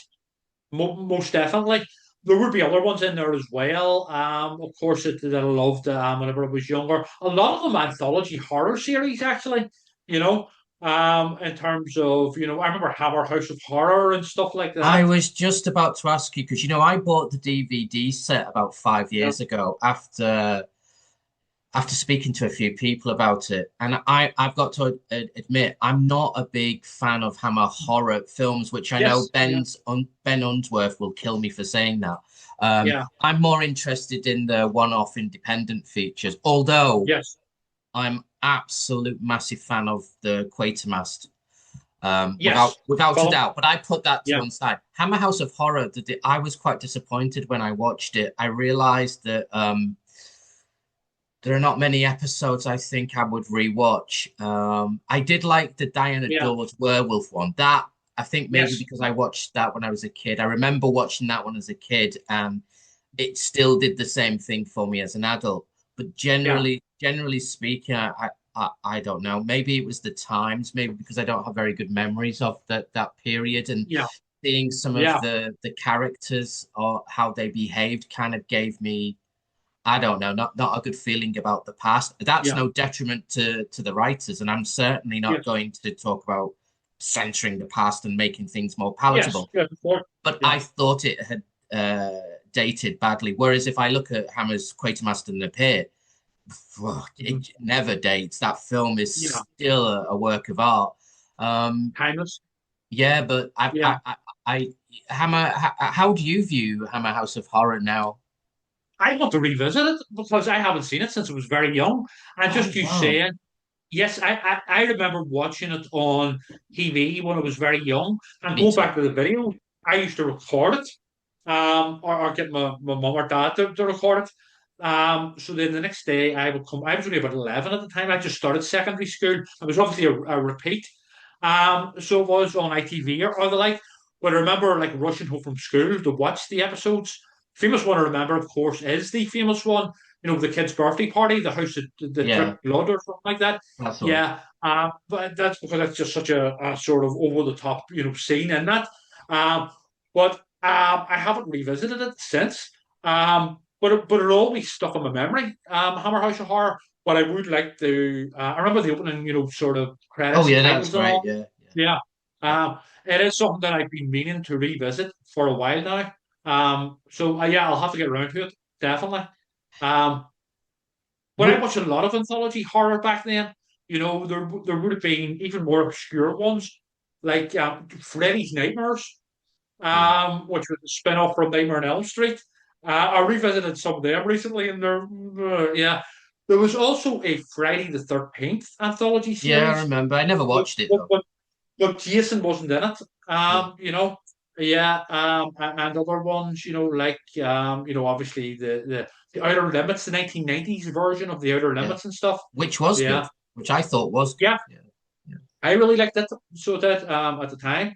most definitely. There would be other ones in there as well. Of course, that I loved whenever I was younger. A lot of them anthology horror series, actually. You know, in terms of I remember Hammer House of Horror and stuff like I that. was just about to ask you because I bought the DVD set about five Yeah, years ago after speaking to a few people about it, and I've got to admit I'm not a big fan of Hammer horror films, which I know yes, yeah, Ben Unsworth will kill me for saying that. yeah, I'm more interested in the one-off independent features, although yes, I'm absolute massive fan of the Quatermass, yes. without a Well, doubt. But I put that to yeah, one side. Hammer House of Horror, I was quite disappointed when I watched it. I realized that there are not many episodes I think I would rewatch. I did like the Diana yeah, Dawes werewolf one. That I think maybe yes, because I watched that when I was a kid. I remember watching that one as a kid, and it still did the same thing for me as an adult. But yeah, generally speaking, I don't know. Maybe it was the times, maybe because I don't have very good memories of that period, and yeah, seeing some of yeah, the characters or how they behaved kind of gave me, I don't know, not a good feeling about the past. That's yeah. no detriment to the writers, and I'm certainly not Yes. going to talk about censoring the past and making things more Yes. palatable. Yes. Of course. But Yeah. I thought it had dated badly. Whereas if I look at Hammer's Quatermass and the Pier, Mhm. it never dates. That film is Yeah. still a work of art. Um, Timeless. yeah, but Yeah. Hammer. How do you view Hammer House of Horror now? I want to revisit it because I haven't seen it since I was very young. And Oh just you wow, saying, yes, I remember watching it on TV when I was very young. And me going too. back to the video, I used to record it, or get my mum or dad to record it. So then the next day I would come. I was only about 11 at the time. I just started secondary school. It was obviously a repeat. So it was on ITV or the like. But I remember like rushing home from school to watch the episodes. Famous one I remember, of course, is the famous one. The kid's birthday party, the house that Yeah, dripped blood or something like that. that's all. Yeah, but that's because it's just such a sort of over the top, scene in that. Um, but I haven't revisited it since. But it always stuck in my memory. Hammer House of Horror. But I would like to. I remember the opening, sort of Oh credits and yeah, that's titles and great. all. Yeah, Yeah. yeah. It is something that I've been meaning to revisit for a while now. So yeah, I'll have to get around to it, definitely. Um, but I Would watched a lot of anthology horror back then. There would have been even more obscure ones, like Freddy's Nightmares, yeah. which was a spin-off from Nightmare on Elm Street. I revisited some of them recently, and yeah. There was also a Friday the 13th anthology Yeah, I series, remember. I never but, watched it but, though. but, but Jason wasn't in it. Yeah, Yeah, and other ones, obviously the Outer Limits, the 1990s version of the Outer yeah. Limits and stuff. Which was good, Yeah, which I thought was good. yeah, Yeah, yeah, I really liked it. So that at the time,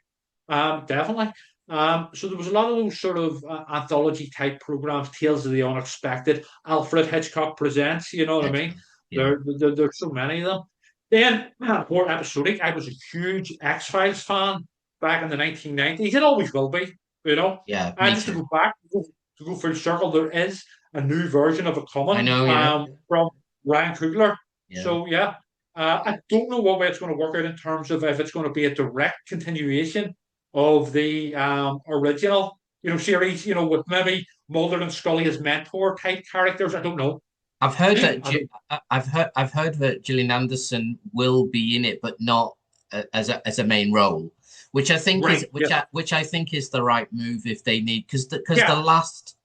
definitely. So there was a lot of those sort of anthology type programs, Tales of the Unexpected, Alfred Hitchcock Presents. You know what I mean? Hedgehog. Yeah, There's so many of them. Then more episodic. I was a huge X Files fan back in the 1990s. It always will be. You know. yeah. Me Just to too. go back, to go full circle, there is a new version of it I coming know. Yeah, yeah, from Ryan Coogler. yeah. So yeah, I don't know what way it's going to work out in terms of if it's going to be a direct continuation of the original, series, with maybe Mulder and Scully as mentor type characters. I don't know. I've heard that I don't. I've heard that Gillian Anderson will be in it, but not as a main role, which I think is Right. Yeah. which I think is the right move if they need because the Yeah. last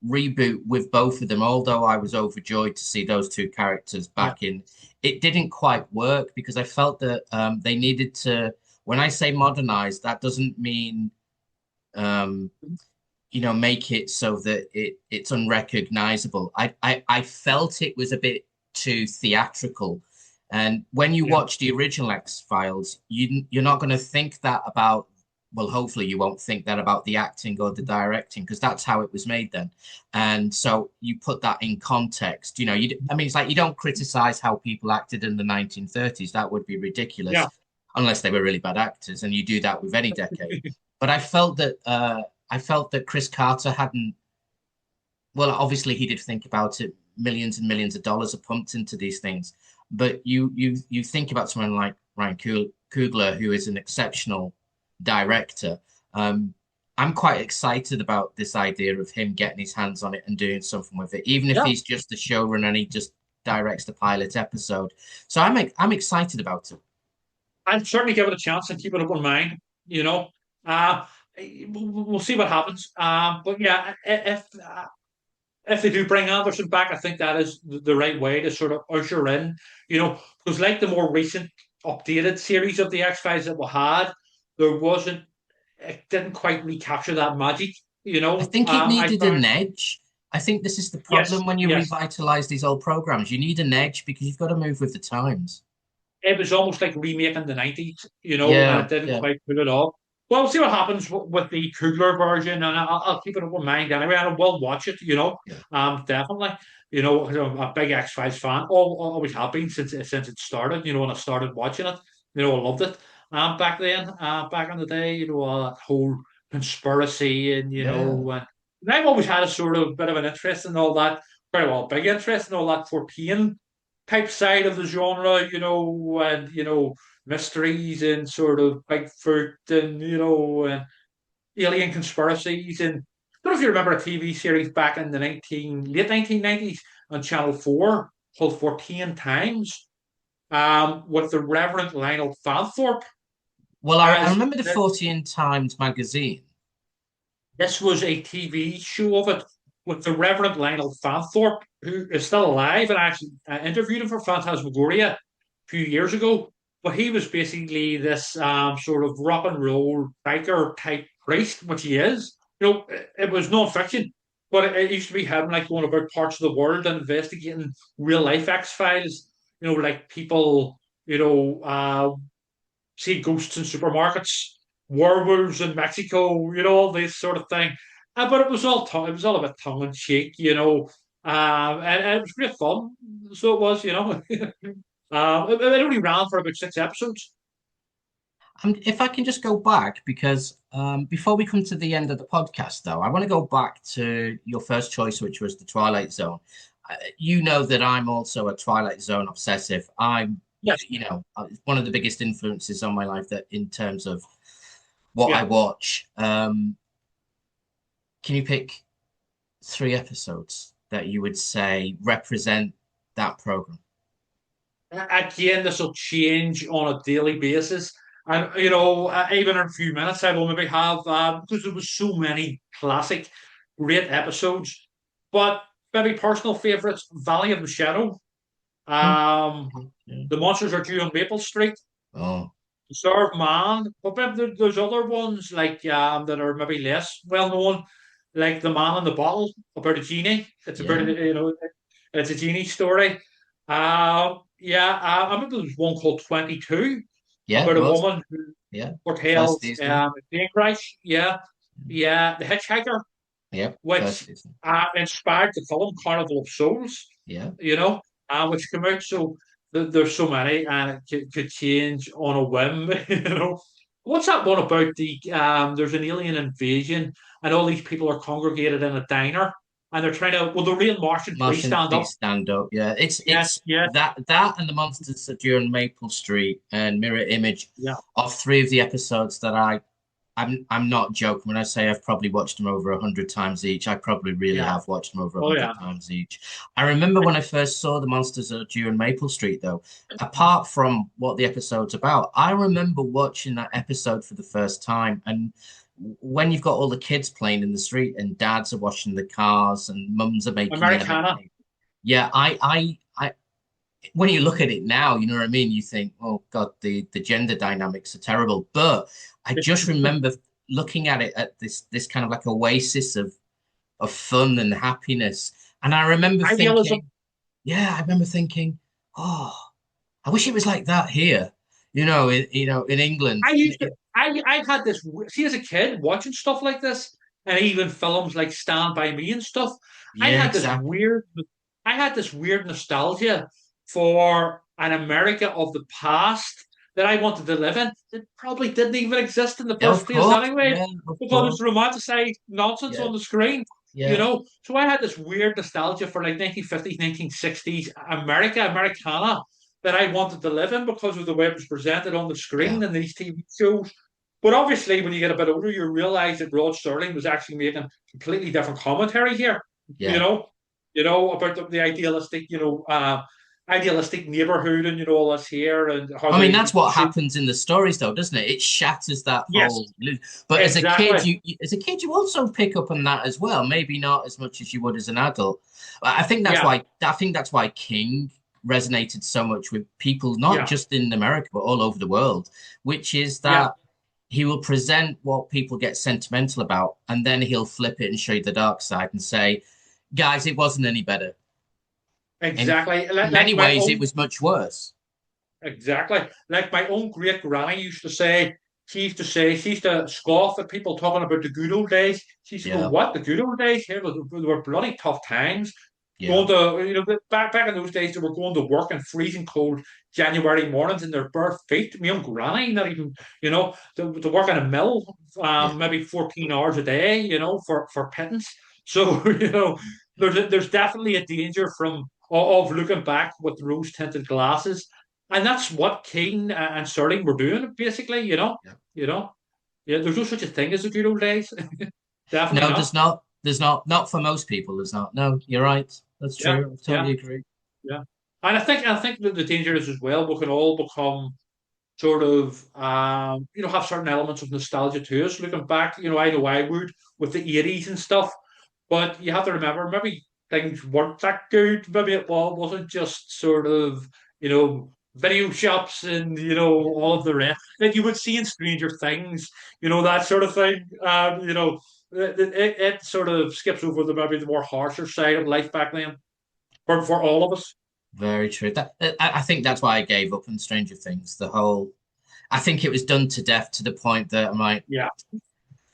reboot with both of them, although I was overjoyed to see those two characters Yeah. back in, it didn't quite work because I felt that they needed to. When I say modernize, that doesn't mean um, make it so that it's unrecognizable. I felt it was a bit too theatrical. And when you Yeah. watch the original X-Files, you're not going to think that about, well, hopefully you won't think that about the acting or the directing because that's how it was made then. And so you put that in context. I mean, it's like you don't criticize how people acted in the 1930s. That would be ridiculous Yeah. unless they were really bad actors, and you do that with any decade. But I felt that Chris Carter hadn't. Well, obviously he did think about it. Millions and millions of dollars are pumped into these things, but you think about someone like Ryan Coogler, who is an exceptional director. Um, I'm quite excited about this idea of him getting his hands on it and doing something with it, even if Yeah. he's just the showrunner and he just directs the pilot episode. So I'm excited about it. I'd certainly give it a chance and keep it up in mind. You know, uh, we'll see what happens. But yeah, if they do bring Anderson back, I think that is the right way to sort of usher in, because like the more recent updated series of the X Files that we had, there wasn't, it didn't quite recapture that magic. I think it I needed found an edge. I think this is the yes, problem when you yes, revitalize these old programs. You need an edge because you've got to move with the times. it was almost like remaking the 90s, and Yeah, it didn't yeah, quite pull it off. Well, we'll see what happens with the Coogler version, and I'll keep it in mind anyway, and I will watch it, yeah, definitely. I'm a big X Files fan, always have been since it started. When I started watching it, I loved it. Back then, back in the day, that whole conspiracy, yeah, and I've always had a sort of bit of an interest in all that, very well, big interest in all that Fortean type side of the genre, and mysteries and sort of Bigfoot and and alien conspiracies. And I don't know if you remember a TV series back in the late 1990s on Channel 4 called 14 Times, with the Reverend Lionel Fanthorpe Well, I as remember the 14 Times magazine. this was a TV show of it with the Reverend Lionel Fanthorpe, who is still alive, and I actually interviewed him for Phantasmagoria a few years ago. But he was basically this sort of rock and roll biker type priest, which he is. It was non-fiction, but it used to be him like going about parts of the world and investigating real life X Files. Like people, see ghosts in supermarkets, werewolves in Mexico, all this sort of thing. But it was it was all about tongue in cheek, and it was great fun. So it was. It only ran for about 6 episodes. If I can just go back, because before we come to the end of the podcast, though, I want to go back to your first choice, which was the Twilight Zone. You know that I'm also a Twilight Zone obsessive. Yes, one of the biggest influences on my life that in terms of what I yeah. watch. Can you pick three episodes that you would say represent that program? Again, this will change on a daily basis. And, even in a few minutes, I will maybe have, because there was so many classic great episodes. But maybe personal favorites, Valley of the Shadow. Hmm. Um, Yeah. The Monsters Are Due on Maple Street. Oh, Serve Man, but maybe there's other ones like that are maybe less well known, like The Man in the Bottle about a genie. It's about yeah. it's a genie story. Yeah, I remember there was one called 22 Yeah, it about a was. woman who Yeah. First foretells season. a plane crash. Yeah, yeah, The Hitchhiker, Yep. First which season. inspired the film Carnival of Souls, Yeah. you know, which came out. So there's so many, and it could change on a whim, you know. What's that one about there's an alien invasion, and all these people are congregated in a diner, and they're trying to, will the real Martian please Martian, stand up? please stand up. Yeah. Yes, It's yes, that and the monsters that do on Maple Street and Mirror Image yeah, are three of the episodes that I'm not joking when I say I've probably watched them over 100 times each. I probably really yeah. have watched them over a Oh yeah. hundred times each. I remember when I first saw the Monsters Are Due on Maple Street, though. Apart from what the episode's about, I remember watching that episode for the first time. And when you've got all the kids playing in the street and dads are washing the cars and mums are making Americana. lemonade. Yeah, when you look at it now, you know what I mean? You think, oh God, the gender dynamics are terrible. But I just remember looking at it at this kind of like oasis of fun and happiness. And I remember Idealism. thinking, yeah, I remember thinking, oh, I wish it was like that here, in England. I used to. I had this. See, as a kid, watching stuff like this, and even films like Stand by Me and stuff. I Yeah, had this exactly. weird. I had this weird nostalgia for an America of the past that I wanted to live in. That probably didn't even exist in the Yeah, first of place, course. anyway, Yeah, of because course. it's romanticized nonsense Yeah, on the screen. yeah, So I had this weird nostalgia for like 1950s, 1960s America, Americana that I wanted to live in because of the way it was presented on the yeah, screen in these TV shows. But obviously, when you get a bit older, you realize that Rod Sterling was actually making completely different commentary here. You yeah. know, about the idealistic, idealistic neighborhood, and all this here, and how I mean, they that's what see. happens in the stories, though, doesn't it? It shatters that Yes, whole. But exactly. as a kid, you also pick up on that as well. Maybe not as much as you would as an adult. Yeah, I think that's why King resonated so much with people, not yeah, just in America but all over the world. Which is yeah, that he will present what people get sentimental about, and then he'll flip it and show you the dark side and say, "Guys, it wasn't any better. In exactly. Like many my ways, it own. was much worse." Exactly. Like my own great granny used to say, she used to scoff at people talking about the good old days. She used to go, Yeah, "What, the good old days? Here were bloody tough times." yeah, Going to, back in those days, they were going to work in freezing cold January mornings in their bare feet. My own granny, not even, to work in a mill, yeah, maybe 14 hours a day, for pittance. So, there's definitely a danger of looking back with rose tinted glasses, and that's what Keane and Sterling were doing, basically. yeah. You know, yeah. There's no such a thing as the good old days. Definitely No, there's not. not. There's not. Not for most people. There's not. No, you're right. That's Yeah, true. I yeah, totally agree. yeah. And I think that the danger is as well. We can all become sort of have certain elements of nostalgia to us looking back. I know I would with the 80s and stuff, but you have to remember maybe things weren't that good. Maybe it wasn't just sort of video shops and Yeah, all of the rest that you would see in Stranger Things, that sort of thing. It sort of skips over maybe the more harsher side of life back then for all of us. very true. I think that's why I gave up on Stranger Things. The whole. I think it was done to death to the point that I'm like, Yeah.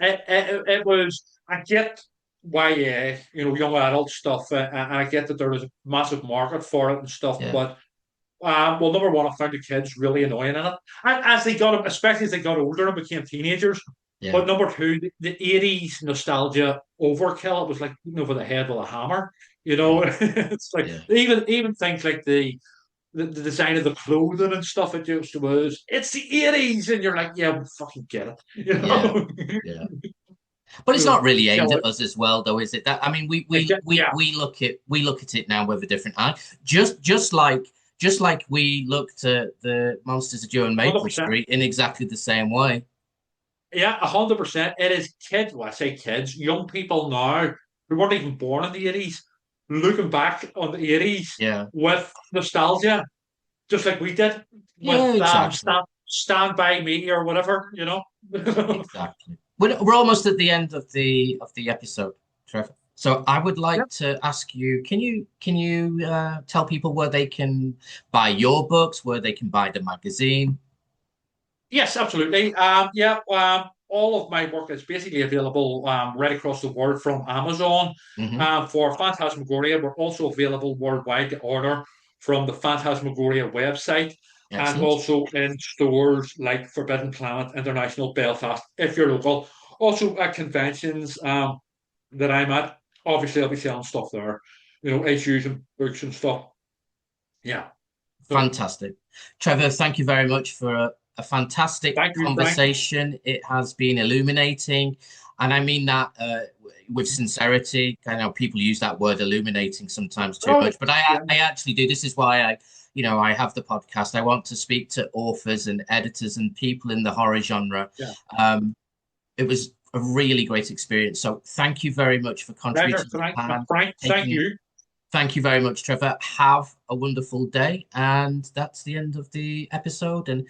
It was. I get why, young adult stuff, and I get that there was a massive market for it and stuff. yeah, But well, number one, I found the kids really annoying in it, and as they got, especially as they got older and became teenagers. yeah, But number two, the 80s nostalgia overkill. It was like beating over the head with a hammer. yeah, It's like yeah, even things like the design of the clothing and stuff it just was. It's the 80s, and you're like, yeah, we fucking get it. yeah, yeah. But it's not really aimed So at us as well, though, is it? That I mean, yeah, we look at it now with a different eye. Just like we looked at the Monsters of Joe and Maple 100%. Street in exactly the same way. Yeah, 100%. It is kids. Well, I say kids, young people now. who weren't even born in the 80s, looking back on the 80s Yeah. with nostalgia, just like we did Yeah, with exactly. Stand By Me or whatever, you know? Exactly. We're almost at the end of the episode, Trevor. So I would like to ask you, can you tell people where they can buy your books, where they can buy the magazine? Yes, absolutely. All of my work is basically available right across the world from Amazon. Hmm. For Phantasmagoria, we're also available worldwide to order from the Phantasmagoria website and Excellent. also in stores like Forbidden Planet International Belfast, if you're local. Also at conventions that I'm at, obviously I'll be selling stuff there, you know, issues and books and stuff. Yeah. So Fantastic. Trevor, thank you very much for a fantastic thank you, Frank. conversation. It has been illuminating, and I mean that with sincerity. I know people use that word illuminating sometimes too Oh, much, but yeah, I actually do. This is why I have the podcast. I want to speak to authors and editors and people in the horror genre. yeah. Um, it was a really great experience. So thank you very much for Pleasure, contributing your Frank. time, Frank, thank taking you. Thank you very much, Trevor. Have a wonderful day. And that's the end of the episode. And